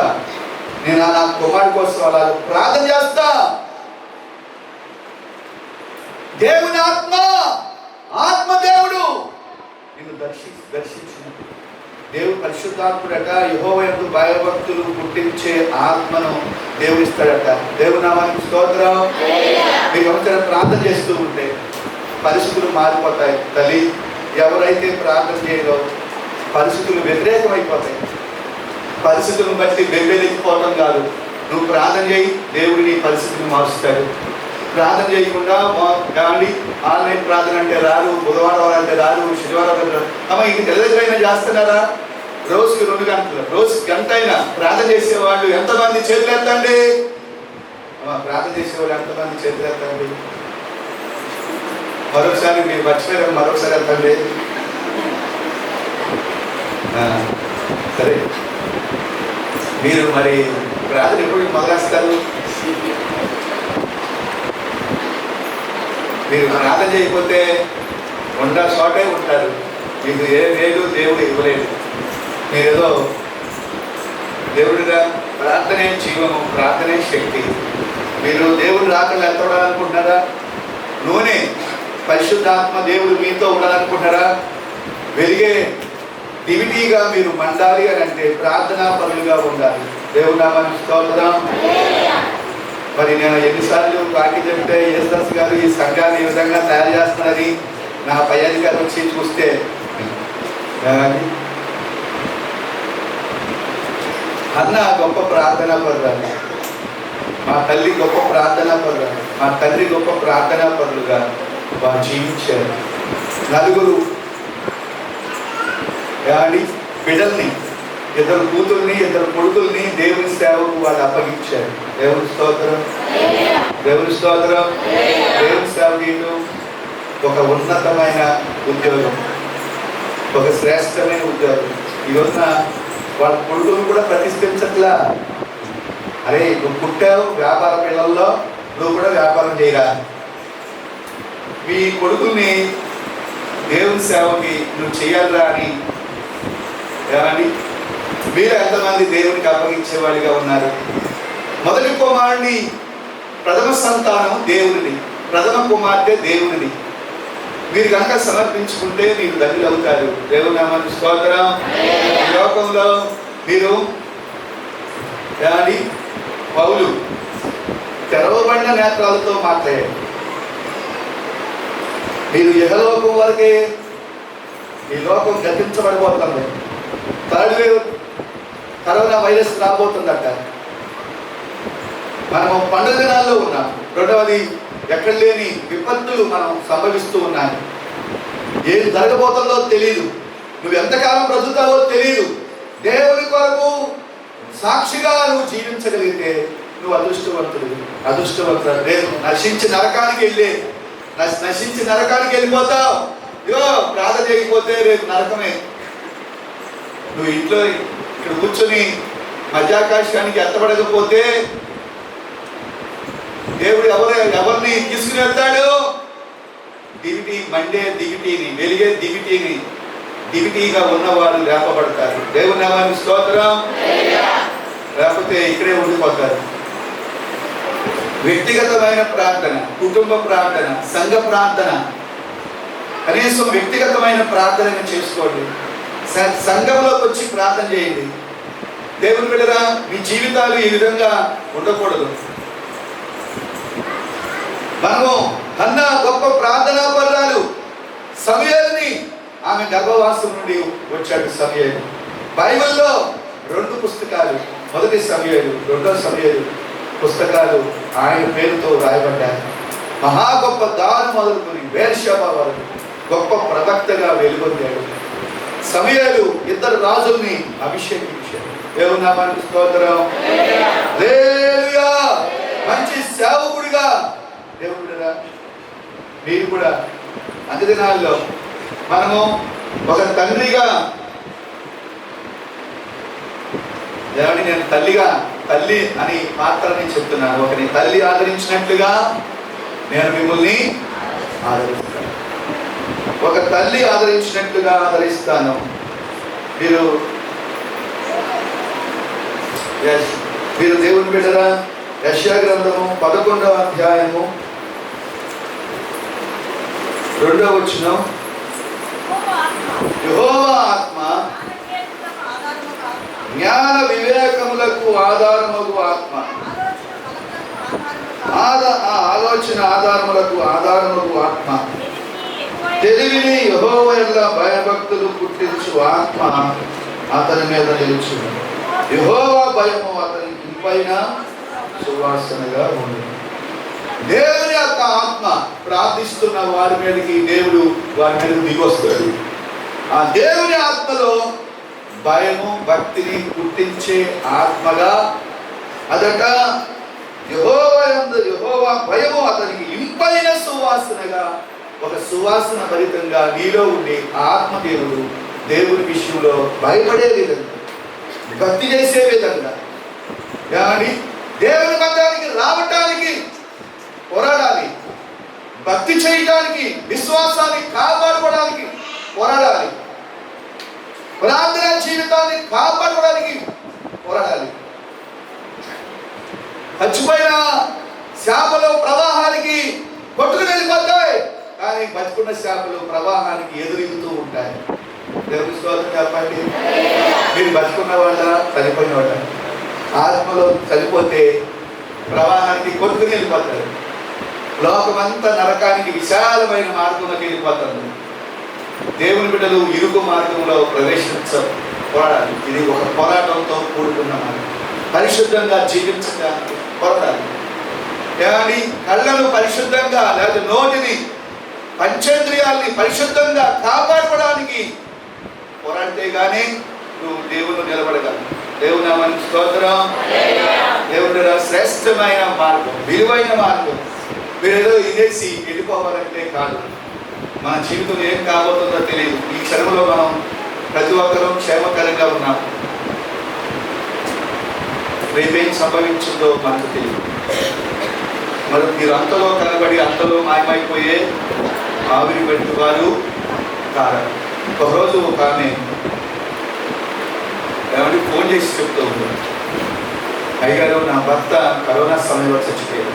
నేను నా కుమారుడి కోసం అలా ప్రార్థన చేస్తా. దేవుని ఆత్మదేవుడు నిన్ను దర్శించిన దేవుడు పరిశుద్ధాత్ముడట. యెహోవా యందు భయభక్తులు పుట్టించే ఆత్మను దేవుడు ఇస్తాడట. దేవుని నామానికి స్తోత్రం. మీరు ఎవరైనా ప్రార్థన చేస్తూ ఉంటే పరిస్థితులు మారిపోతాయి. తల్లి, ఎవరైతే ప్రార్థన చేయరో పరిస్థితులు వ్యతిరేకమైపోతాయి. పరిస్థితులను బట్టి బెంబేలెత్తిపోవడం కాదు. నువ్వు ప్రార్థన చేయి, దేవుడు నీ పరిస్థితిని మారుస్తాడు. ప్రార్థన చేయకుండా కానీ ఆన్లైన్ ప్రార్థన అంటే రారు, బుధవారం అంటే రారు, శనివారం అంటే రారు. అమ్మ ఇంక తెల్లదైనా చేస్తున్నారా? రోజుకి 2 గంటలు, రోజుకి గంట అయినా ప్రార్థన చేసేవాళ్ళు ఎంతమంది చేతులు ఎత్తండి? ప్రార్థన చేసేవాళ్ళు ఎంతమంది చేతులు ఎత్తండి? మరొకసారి మీరు మర్చిపోయారు, మరొకసారి ఎత్తండి. సరే, మీరు మరి ప్రార్థన ఎప్పుడు మొదలేస్తారు? మీరు ప్రార్థన చేయకపోతే చోటే ఉంటారు. మీకు ఏ లేదు దేవుడు ఇవ్వలేదు. మీరేదో దేవుడిగా ప్రార్థనే జీవము, ప్రార్థనే శక్తి. మీరు దేవుడు రాకుండా ఎంత ఉండాలనుకుంటున్నారా? నూనె పరిశుద్ధాత్మ దేవుడు మీతో ఉండాలనుకుంటున్నారా? వెలిగే దివిటీగా మీరు మండాలి అని అంటే ప్రార్థనా పరులుగా ఉండాలి. దేవుడి నామానికి స్తోత్రం. మరి నేను ఎన్నిసార్లు పార్టీ చెప్తే యేసుదాస్ గారు ఈ సంఘాన్ని ఈ విధంగా తయారు చేస్తున్నారని నా పై అధికారి వచ్చి చూస్తే, అన్న గొప్ప ప్రార్థనా పరులు, మా తల్లి గొప్ప ప్రార్థనా పరులు, మా తండ్రి గొప్ప ప్రార్థనా పరులుగా వారు జీవించారు. 4 బిడ్డల్ని, 2 కూతుల్ని, 2 కొడుకుల్ని దేవుని సేవకు వాళ్ళు అప్పగించారు. దేవుని స్తోత్రం, దేవుని స్తోత్రం. దేవుని సేవ చేయడం ఒక ఉన్నతమైన ఉద్యోగం, ఒక శ్రేష్టమైన ఉద్యోగం. ఈరోజున వాళ్ళ కొడుకులు కూడా ప్రతిష్ఠించట్లా. అరే నువ్వు పుట్టావు వ్యాపార పిల్లల్లో, నువ్వు కూడా వ్యాపారం చేయరా? మీ కొడుకుల్ని దేవుని సేవకి నువ్వు చేయాలరా అని ఏమండి మీరు ఎంతమంది దేవునికి అప్పగించేవాడిగా ఉన్నారు? మొదటి కుమారుని, ప్రథమ సంతానం దేవునిది, ప్రథమ కుమార్తె దేవునిది. మీరు కనుక సమర్పించుకుంటే మీరు ధన్యులు అవుతారు. దేవుని నామానికి స్తోత్రం. ఈ లోకంలో మీరు పౌలు తెరవబడిన నేత్రాలతో మాట్లాడారు. మీరు యెహోలోకం వరకే, ఈ లోకం గతించబడిపోతుంది. థర్డ్ వేవ్ కరోనా వైరస్ రాబోతుందట. మనం పండుగ దినాల్లో ఉన్నాం. రెండవది, ఎక్కడ లేని విపత్తులు మనం సంభవిస్తూ ఉన్నాయి. ఏం జరగబోతుందో తెలియదు. నువ్వు ఎంతకాలం బ్రతుకుతావో తెలియదు. దేవుని కొరకు సాక్షిగా నువ్వు జీవించగలిగితే నువ్వు అదృష్టవంతుడు. రేపు నశించి నరకానికి వెళ్ళిపోతావు. ఇగో ప్రార్థన చేయకపోతే రేపు నరకమే. నువ్వు ఇంట్లో ఇక్కడ కూర్చొని మధ్యాకాశానికి ఎత్తబడకపోతే దేవుడు ఎవరిని తీసుకుని వెళ్తాడు? మండే దివిటీని, వెలిగే దివిటీగా ఉన్నవారు లేపబడతారు. దేవుని నామానికి స్తోత్రం. లేకపోతే ఇక్కడే ఉండిపోతారు. వ్యక్తిగతమైన ప్రార్థన, కుటుంబ ప్రార్థన, సంఘ ప్రార్థన, కనీసం వ్యక్తిగతమైన ప్రార్థన చేసుకోండి. సంఘంలోకి వచ్చి ప్రార్థన చేయండి. దేవుని బిడ్డరా, మీ జీవితాలు ఈ విధంగా ఉండకూడదు. మనము హన్నా గొప్ప ప్రార్థనా పరురాలు. సమూయేలుని ఆమె గర్భవాసం నుండి వచ్చాడు సమూయేలు. బైబిల్లో 2 పుస్తకాలు, మొదటి సమూయేలు, రెండో సమూయేలు పుస్తకాలు ఆయన పేరుతో రాయబడ్డాయి. మహా గొప్ప దాను మొదలుకొని బేర్షెబా వరకు గొప్ప ప్రవక్తగా వెలుగొందాడు. సమూయేలు 2 రాజుల్ని అభిషేకించాడు. దేవుని నామానికి స్తోత్రం. హల్లెలూయా. మంచి సేవకుడిగా దేవుడు మీరు కూడా అంత్య దినాల్లో మనము ఒక తండ్రిగా, దేవుని నేను తల్లి అని మాత్రమే చెప్తున్నాను. ఒకరిని తల్లి ఆదరించినట్లుగా నేను మిమ్మల్ని ఆదరిస్తాను. ఒక తల్లి ఆదరించినట్లుగా ఆదరిస్తాను. మీరు దేవుని బిడ్డరా, యెషయా గ్రంథము 11వ అధ్యాయము 2వ వచనం. యెహోవా ఆత్మ జ్ఞాన వివేకములకు ఆధారమగు ఆత్మ, ఆలోచన ఆధారములకు ఆధారమగు ఆత్మ, తెలివిని యెహోవా యందు భయభక్తులు పుట్టించు ఆత్మ అతని మీద నిలుచును. యెహోవా భయము అతనికి ఇంపైన సువాసనగా ఉంది. దేవుని యొక్క ఆత్మ ప్రార్థిస్తున్న వారి మీదకి దేవుడు వారి మీద దిగొస్తాడు. ఆ దేవుని ఆత్మలో భయము భక్తిని పుట్టించే ఆత్మగా అదట. యెహోవా భయము అతనికి ఇంపైన సువాసనగా, ఒక సువాసన భరితంగా నీలో ఉండి ఆత్మ దేవుని విషయంలో భయపడే విధంగా, భక్తి చేసే విధంగా, కానీ దేవుని మందిరానికి రావటానికి పోరాడాలి, భక్తి చేయడానికి, విశ్వాసాన్ని కాపాడుకోవడానికి పోరాడాలి, ప్రార్థన జీవితాన్ని కాపాడుకోవడానికి పోరాడాలి. చచ్చిపోయిన చేపలు ప్రవాహానికి కొట్టుకుని వెళ్ళిపోతాయి, కానీ బతుకున్న చేపలు ప్రవాహానికి ఎదురుగుతూ ఉంటాయి. దేవుని స్తోత్రం చెప్పండి. మీరు బతుకున్న వాళ్ళ, చనిపోయిన వాళ్ళ? ఆత్మలో చనిపోతే ప్రవాహానికి కొట్టుకుని వెళ్ళిపోతారు. లోకమంతా నరకానికి విశాలమైన మార్గంలోకి వెళ్ళిపోతారు. దేవుని బిడ్డలు ఇరుకు మార్గంలో పోరాడాలి. ఇది ఒక పోరాటంతో కూడుకున్న మార్గం. పరిశుద్ధంగా జీవించడానికి పోరాడాలి. కానీ కళ్ళను పరిశుద్ధంగా, లేదా నోటిని, పంచేంద్రియాల్ని పరిశుద్ధంగా కాపాడుకోవడానికి పోరాడితే కానీ నువ్వు దేవుడు నిలబడగలవు. దేవుని నామానికి స్తోత్రం. దేవుడు శ్రేష్టమైన మార్గం, విలువైన మార్గం. మీరేదో ఇదేసి వెళ్ళిపోవాలంటే కాదు. మన జీవితం ఏం కాబోతుందో తెలియదు. ఈ క్షణంలో మనం ప్రతి ఒక్కరూ క్షేమకరంగా ఉన్నాం. రేపేం సంభవించిందో మనకు తెలియదు. మరి మీరు అంతలో కనబడి అంతలో మాయమైపోయే ఆవిరి పెట్టి వారు కారణం. ఒకరోజు ఒక ఆమె ఏమంటే ఫోన్ చేసి చెప్తూ ఉంటారు, అయ్యగారు నా భర్త కరోనా సమయంలో చచ్చిపోయాడు,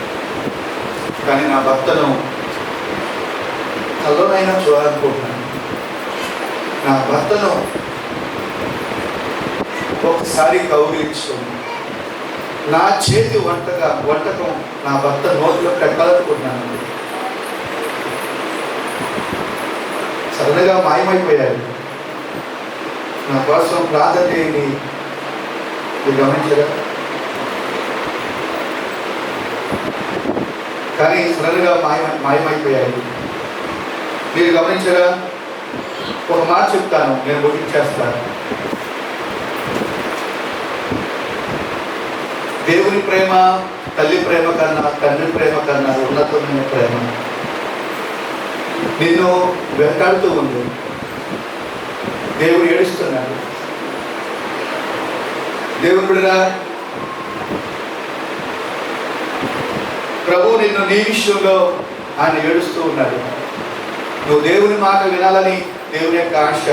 కానీ నా భర్తను కల్లోనైనా చూడాలనుకుంటున్నాను. నా భర్తను ఒకసారి కౌగిలించుకొని నా చేతి వంటకం నా భర్త నోట్లో పెట్టాలనుకుంటున్నాను. సడన్గా మాయమైపోయాడు. నా కోసం ప్రార్థన చేయండి. మీరు గమనించగా కానీ సడన్గా మాయమైపోయాడు. మీరు గమనించగా ఒక మాట చెప్తాను, నేను ముగించేస్తాను. దేవుని ప్రేమ తల్లి ప్రేమ కన్నా, తండ్రి ప్రేమ కన్నా ఉన్నతమైన ప్రేమ నిన్ను వెంటాడుతూ ఉంది. దేవుడు ఏడుస్తున్నాడు. దేవుడు బిడ్డలారా, ప్రభు నిన్ను నీ విషయంలో ఆయన ఏడుస్తూ ఉన్నాడు. నువ్వు దేవుని మాట వినాలని దేవుని యొక్క ఆశ.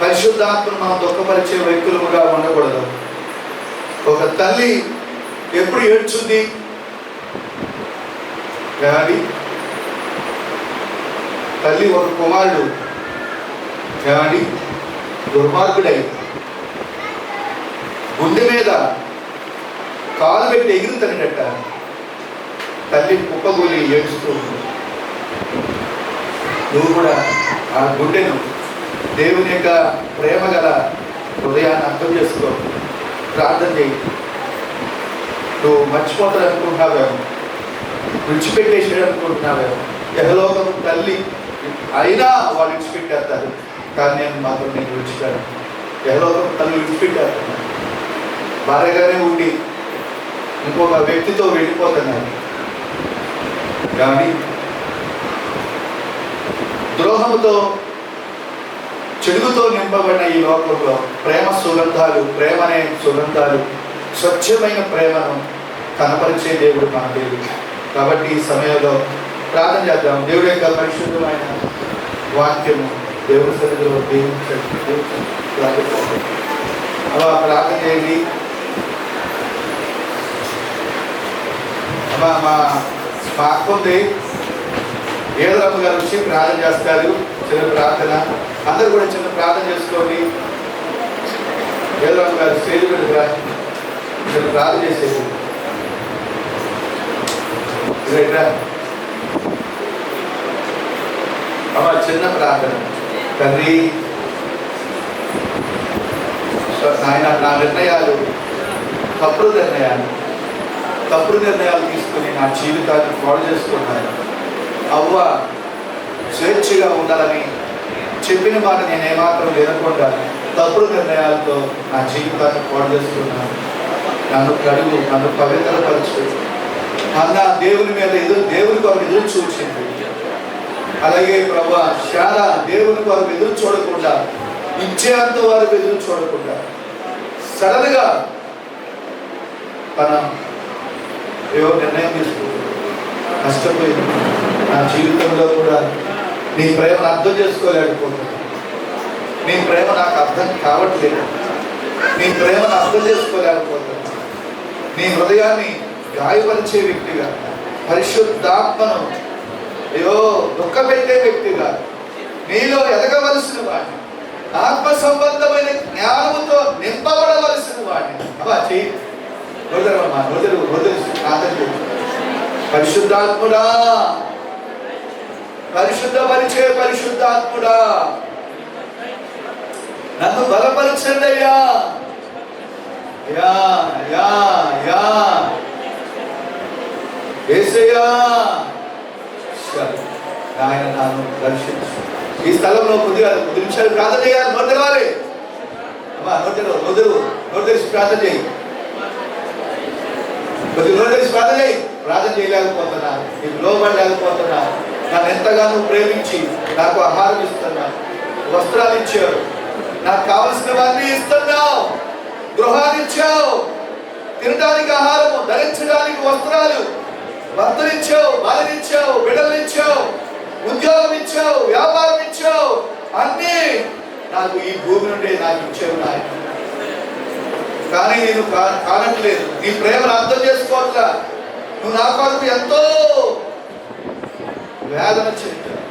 పరిశుద్ధాత్మను మనం దుఃఖపరిచే వ్యక్తులుగా ఉండకూడదు. ఒక తల్లి ఎప్పుడు ఏడ్చుంది ఏమండి? తల్లి ఒక కుమారుడు ఏమండి దుర్మార్గుడై గుండె మీద కాలు పెట్టి ఎగురుతాడట. తల్లి కుప్పగూలి ఏడుస్తూ ఉంది. నువ్వు కూడా ఆ గుండెను దేవుని యొక్క ప్రేమ గల హృదయాన్ని అర్థం చేసుకో. ప్రార్థన చేయి. నువ్వు మర్చిపోతాడు అనుకుంటున్నావేమో, విడిచిపెట్టేసాడు అనుకుంటున్నావేమో. యహలోకం తల్లి అయినా వాళ్ళు విడిచిపెట్టేస్తారు, కానీ నేను మాత్రం నేను విడిచిపెట్టాను. యహలోకం తల్లి విడిచిపెట్టేస్తాను. భార్యగానే ఉండి ఇంకొక వ్యక్తితో వెళ్ళిపోతున్నాను. కానీ ద్రోహముతో చెడుగుతో నింపబడిన ఈ లోకంలో ప్రేమ సుగంధాలు, ప్రేమ అనే సుగంధాలు, స్వచ్ఛమైన ప్రేమను కనపరిచే దేవుడు మన దేవుడు. కాబట్టి ఈ సమయంలో ప్రార్థన చేద్దాం. దేవుడి యొక్క పరిశుద్ధమైన వాక్యము దేవుడి సన్నిధిలో అలా ప్రార్థన చేయండి. మా అక్క ఉంది, ఏదరమ్మ గారు వచ్చి ప్రార్థన చేస్తారు. చిన్న ప్రార్థన, అందరూ కూడా చిన్న ప్రార్థన చేసుకోండి. ఏదరమ్మ గారు స్టేజ్ మీద చిన్న ప్రార్థన చేసేది. అమ్మ చిన్న ప్రార్థన. తండ్రి ఆయన నా నిర్ణయాలు తప్పుడు నిర్ణయాలు తీసుకుని నా జీవితాన్ని పాడు చేసుకున్నాను. అవ్వ స్వేచ్ఛగా ఉండాలని చెప్పిన మాట నేను ఏమాత్రం వినకుండా తప్పుడు నిర్ణయాలతో నా జీవితాన్ని పాడు చేసుకున్నాను. నన్ను కడుగు, నన్ను పవిత్రపరచు అన్న దేవుని మీద దేవుని కొరకు ఎదురు చూసింది. అలాగే ప్రభా చాలా దేవుని కొరకు ఎదురు చూడకుండా, ఇచ్చేంత వరకు ఎదురు చూడకుండా సడన్గా తన ఏవో నిర్ణయం తీసుకుంటుంది. నష్టపోయింది. నా జీవితంలో కూడా నీ ప్రేమను అర్థం చేసుకోలేకపోతున్నాను. నీ ప్రేమ నాకు అర్థం కావట్లేదు. నీ ప్రేమను అర్థం చేసుకోలేకపోతున్నాను. నీ హృదయాన్ని గాయపరిచే వ్యక్తిగా, పరిశుద్ధాత్మను ఏదో దుఃఖపెట్టే వ్యక్తిగా, నీలో ఎదగవలసిన వాడిని, ఆత్మ సంబంధమైన జ్ఞానముతో నింపబడవలసిన వాడిని అబ్బా చెయ్యి. వదలమ్మా, వదలు ఆదరి. పరిశుద్ధాత్ముడా, పరిశుద్ధపరిచే పరిశుద్ధాత్ముడా, నన్ను బలపరచండి అయ్యా. యా యా యా యేసయ్యా, ఆయన నన్ను దర్శించు. ఈ స్థలంలో కొద్దిగా 10 నిమిషాలు ప్రార్థన చేయాలి. నోటెలవాలి అమ్మా, నోరు తెలిసి ప్రార్థన చేయి. కొద్దిగా నోరు తెలిసి ప్రార్థన చేయి. ప్రార్థన చేయలేకపోతున్నా, నీకు లోబడలేకపోతున్నా. నన్ను ఎంతగానో ప్రేమించి నాకు ఆహారం ఇస్తున్నావు, వస్త్రాలు ఇచ్చావు, నాకు కావలసినవన్నీ ఇస్తున్నావు, గృహాన్ని ఇచ్చావు, తినడానికి ఆహారము, ధరించడానికి వస్త్రాలు, భర్తనిచ్చావు, భార్యనిచ్చావు, బిడ్డలనిచ్చావు, ఉద్యోగం ఇచ్చావు, వ్యాపారం ఇచ్చావు, అన్నీ నాకు ఈ భూమి నుండి నాకు ఇచ్చావు నాయన. కానీ నేను కానట్లేదు. నీ ప్రేమను అర్థం చేసుకోవట్లా. నువ్వు నా కొరకు ఎంతో వేదన చెందావు,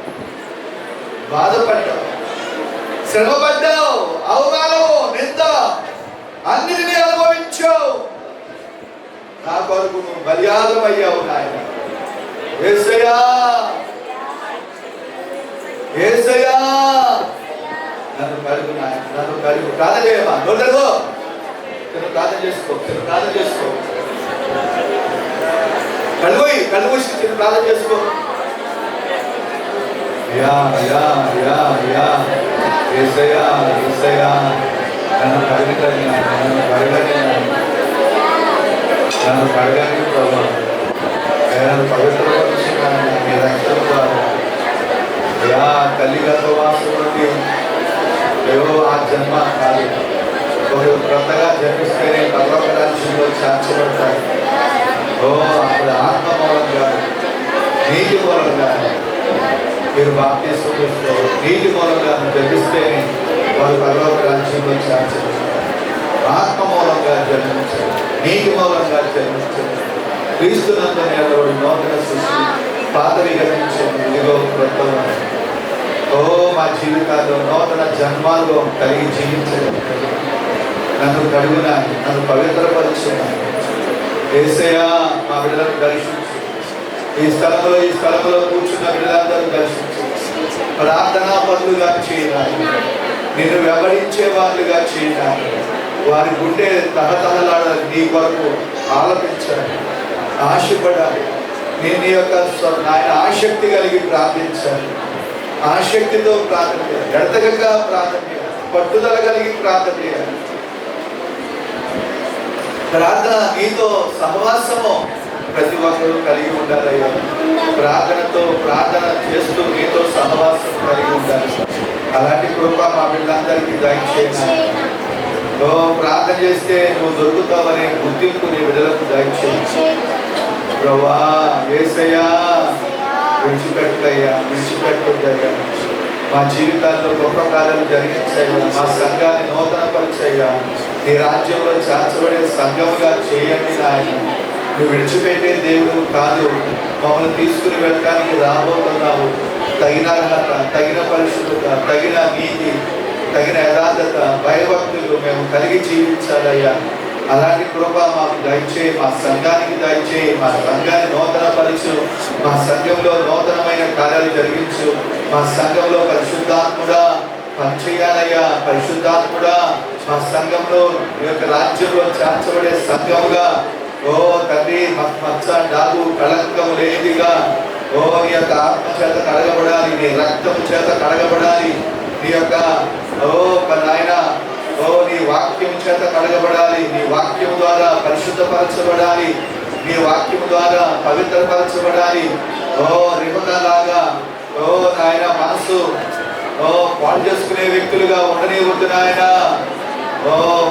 బాధపడ్డావు, శ్రమపడ్డావు, అవమానము, నింద అన్నిటినీ అనుభవించావు. నా కొరకు నువ్వు బలియాగమయ్యావు నాయన. యేసయ్యా, యేసయ్యా నన్ను కడుగు నాయన, నన్ను కడుగు. ప్రార్థన చేయమా, నోటగో ప్రార్థన చేసుకో, ప్రార్థన చేసుకో. కడుగు కడుగు ప్రార్థన చేసుకో. యా యా యా యా యేసయ్యా, యేసయ్యా నన్ను కడగండి, నన్ను కడగండి, నన్ను కడగండి ప్రభు. నన్ను పవిత్రపరచుకున్నాను మీ రక్తం ద్వారా. యా తల్లి గర్భవాసం నుండి ఏవో ఆ జన్మ కాదు, ఒక క్రొత్తగా జన్మిస్తేనే పర్లోక రాజ్యంలో చేర్చబడతాయి. ఓ అక్కడ ఆత్మ మూలంగా, నీటి మూలంగా మీరు బాప్తిస్మం తీసుకోవాలి. నీటి మూలంగా జన్మిస్తేనే వారు పరలోక రాజ్యంలో చేర్చబడతారు. ఆత్మ మూలంగా జన్మించారు, నీటి మూలంగా జన్మించారు. క్రీస్తునందు నిలబడి నూతన సృష్టి, పాతవి గమనించారు, ఇదిగో క్రొత్తగా. ఓ మా జీవితాల్లో నూతన జన్మాలు కలిగి జీవించడం. నన్ను కడుగునాయి, నన్ను పవిత్రపరిచున్నాయి. యేసయ్యా మా బిడ్డలను దర్శించు. ఈ స్థలంలో కూర్చున్న బిడ్డలందరూ దర్శించు. ప్రార్థనా పనులుగా చేయాలి, నిన్ను వెంబడించే వాళ్ళుగా చేయాలి. వారి గుండె తహతహలాడాలి, నీ కొరకు ఆలపించాలి, ఆశపడాలి. నేను నీ యొక్క ఆయన ఆసక్తి కలిగి ప్రార్థించాలి. ఆసక్తితో ప్రార్థన చేయాలి, ఎడతెగక ప్రార్థన చేయాలి, పట్టుదల కలిగి ప్రార్థన చేయాలి. ప్రార్థన నీతో సహవాసము ప్రతి ఒక్కరూ కలిగి ఉండాలయ్యా. ప్రార్థన చేస్తూ నీతో సహవాసం కలిగి ఉండాలి. అలాంటి కృప మా బిడ్డలందరికీ దయచేయాలి. ప్రార్థన చేస్తే నువ్వు దొరుకుతావనే గుర్తింపు నీ బిడ్డలకు దయచేయి ప్రభువా. యేసయ్యా విడిచిపెట్టయ్యా, విడిచిపెట్టయ్యా. మా జీవితాల్లో గొప్ప కార్యాలు జరిగించయ్యా. మా సంఘాన్ని నూతన పరిచయ్యా. నీ రాజ్యంలో చేర్చబడే సంఘముగా చేయండి నాయన. నువ్వు విడిచిపెట్టే దేవుడు కాదు, మమ్మల్ని తీసుకుని వెళ్ళడానికి రాబోతున్నావు. తగిన అర్హత, తగిన పరిశుద్ధత, తగిన నీతి, తగిన యథార్థత, భయభక్తులు మేము కలిగి జీవించాలయ్యా. అలాంటి కృప మాకు దయచేయి, మా సంఘానికి దయచేయి. మా సంఘాన్ని నూతన పరచు, మా సంఘంలో నూతనమైన కార్యాలు జరిగించు. మా సంఘంలో పరిశుద్ధాత్ముడా పనిచేయాలయ్యా. పరిశుద్ధాత్ముడా మా సంఘంలో ఈ యొక్క రాజ్యంలో చేర్చబడే సంఘముగా, ఓ తండ్రి మచ్చ డాగు కళంకము లేనిదిగా, ఓ నీ యొక్క ఆత్మ చేత కడగబడాలి, నీ రక్తము చేత కడగబడాలి. నీ యొక్క నాయన నీ వాక్యం చేత కడగబడాలి. నీ వాక్యం ద్వారా పరిశుద్ధపరచబడాలి. నీ వాక్యం ద్వారా పవిత్రపరచబడాలి. రిమకలాగా నాయన మనసు పాడు చేసుకునే వ్యక్తులుగా ఉండనివ్వద్దు నాయన.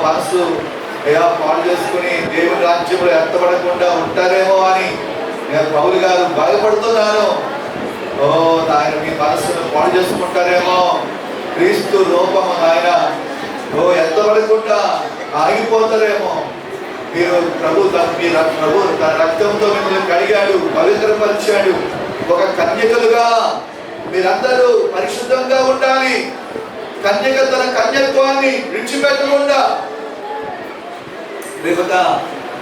మనసు పాడు చేసుకుని దేవుని రాజ్యంలో ఎత్తబడకుండా ఉంటారేమో అని నేను పౌలు గారు భయపడుతున్నాను. నాయన మీ మనసును పాడు చేసుకుంటారేమో. క్రీస్తు రూపము నాయన ఎత్తబడకుండా ఆగిపోతారేమో. మీరు ప్రభు తన రక్తంతో మిమ్మల్ని కడిగాడు, పవిత్రపరిచాడు. ఒక కన్యకలుగా మీరందరూ పరిశుద్ధంగా ఉండాలి. కన్యక తన కన్యత్వాన్ని విడిచిపెట్టకుండా. రేపట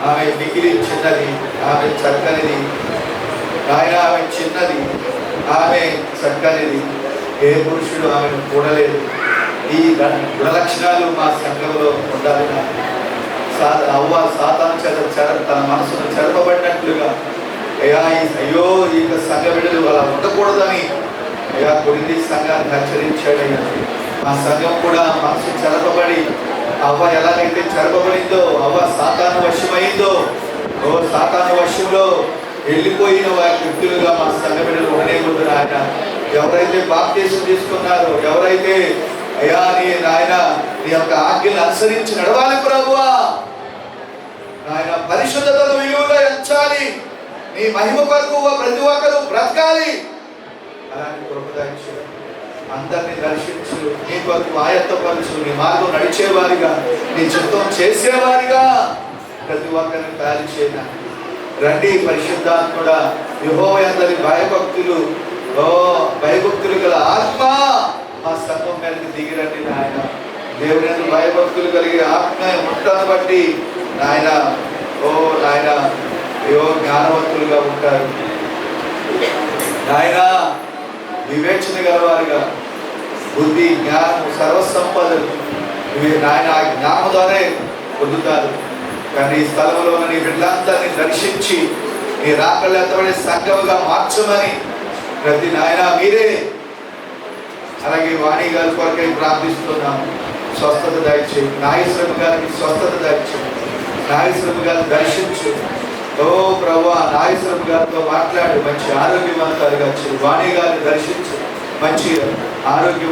ఆమె మిగిలి చిన్నది, ఆమె చక్కనిది ఆయన, ఆమె చిన్నది, ఆమె చక్కనిది. ఏ పురుషుడు ఆమెను కూడలేదు. ఈ గుణలక్షణాలు మా సంఘంలో ఉండాలి. అవ్వ సాతాను చేత తన మనసును చెరపబడినట్లుగా అయ్యో ఈ సంఘ బిడ్డలు అలా ఉండకూడదని కొద్ది సంఘాన్ని హెచ్చరించాడయ్యా. మా సంఘం కూడా మనసు చెరపబడి, అవ్వ ఎలాగైతే చెరపబడిందో, అవ్వ సాతాను వశమైందో, సాతాను వశంలో వెళ్ళిపోయిన వారి వ్యక్తులుగా మా సంఘ బిడ్డలు ఉండకూడదు నాయన. ఎవరైతే బాప్తిసం తీసుకున్నారో, ఎవరైతే అయ్యా నాయన నీ యొక్క ఆజ్ఞలు అనుసరించి నడవాలి ప్రభువా. నాయన పరిశుద్ధతను విలువగా ఎంచాలి. నీ మహిమ కొరకు ప్రతి ఒక్కరు బ్రతకాలి. అలాంటి కృపదక్ష అందరినీ దర్శించు, నీ కొరకు ఆయత్తపరచు. నీ మార్గం నడిచేవారిగా, నీ చిత్తం చేసేవారిగా ప్రతి ఒక్కరిని తయారు చేయడానికి రండి. పరిశుద్ధాత్ముడా యెహోవా యందలి భయభక్తులు ఓ భయభక్తులు గల ఆత్మ మా సంఘం మీదకి దిగిరండి నాయన. దేవుని యందు భయభక్తులు కలిగే ఆత్మ ఉంటాను బట్టి నాయన, ఓ నాయన, ఏవో జ్ఞానవంతులుగా ఉంటారు నాయన, వివేచన గలవారుగా, బుద్ధి జ్ఞానం సర్వసంపదలు నాయన ఆ జ్ఞానం ద్వారే పొందుతారు. కానీ ఈ స్థలంలో నీ బిడ్డలందరినీ దర్శించి నీ రాకళ్ళు ఎత్తబడే సంఘముగా మార్చమని ప్రతి నాయన మీరే, అలాగే వాణి గారి కొరకై ప్రార్థిస్తున్నాము. స్వస్థత దయచేయి. నాగేశ్వరం గారికి స్వస్థత దయచేయి. నాగేశ్వరం గారిని దర్శించు. ఓ ప్రభువా, నాగేశ్వరం గారితో మాట్లాడు, మంచి ఆరోగ్యవంతాలుగా చేయి. వాణి గారిని దర్శించు, మంచి ఆరోగ్యం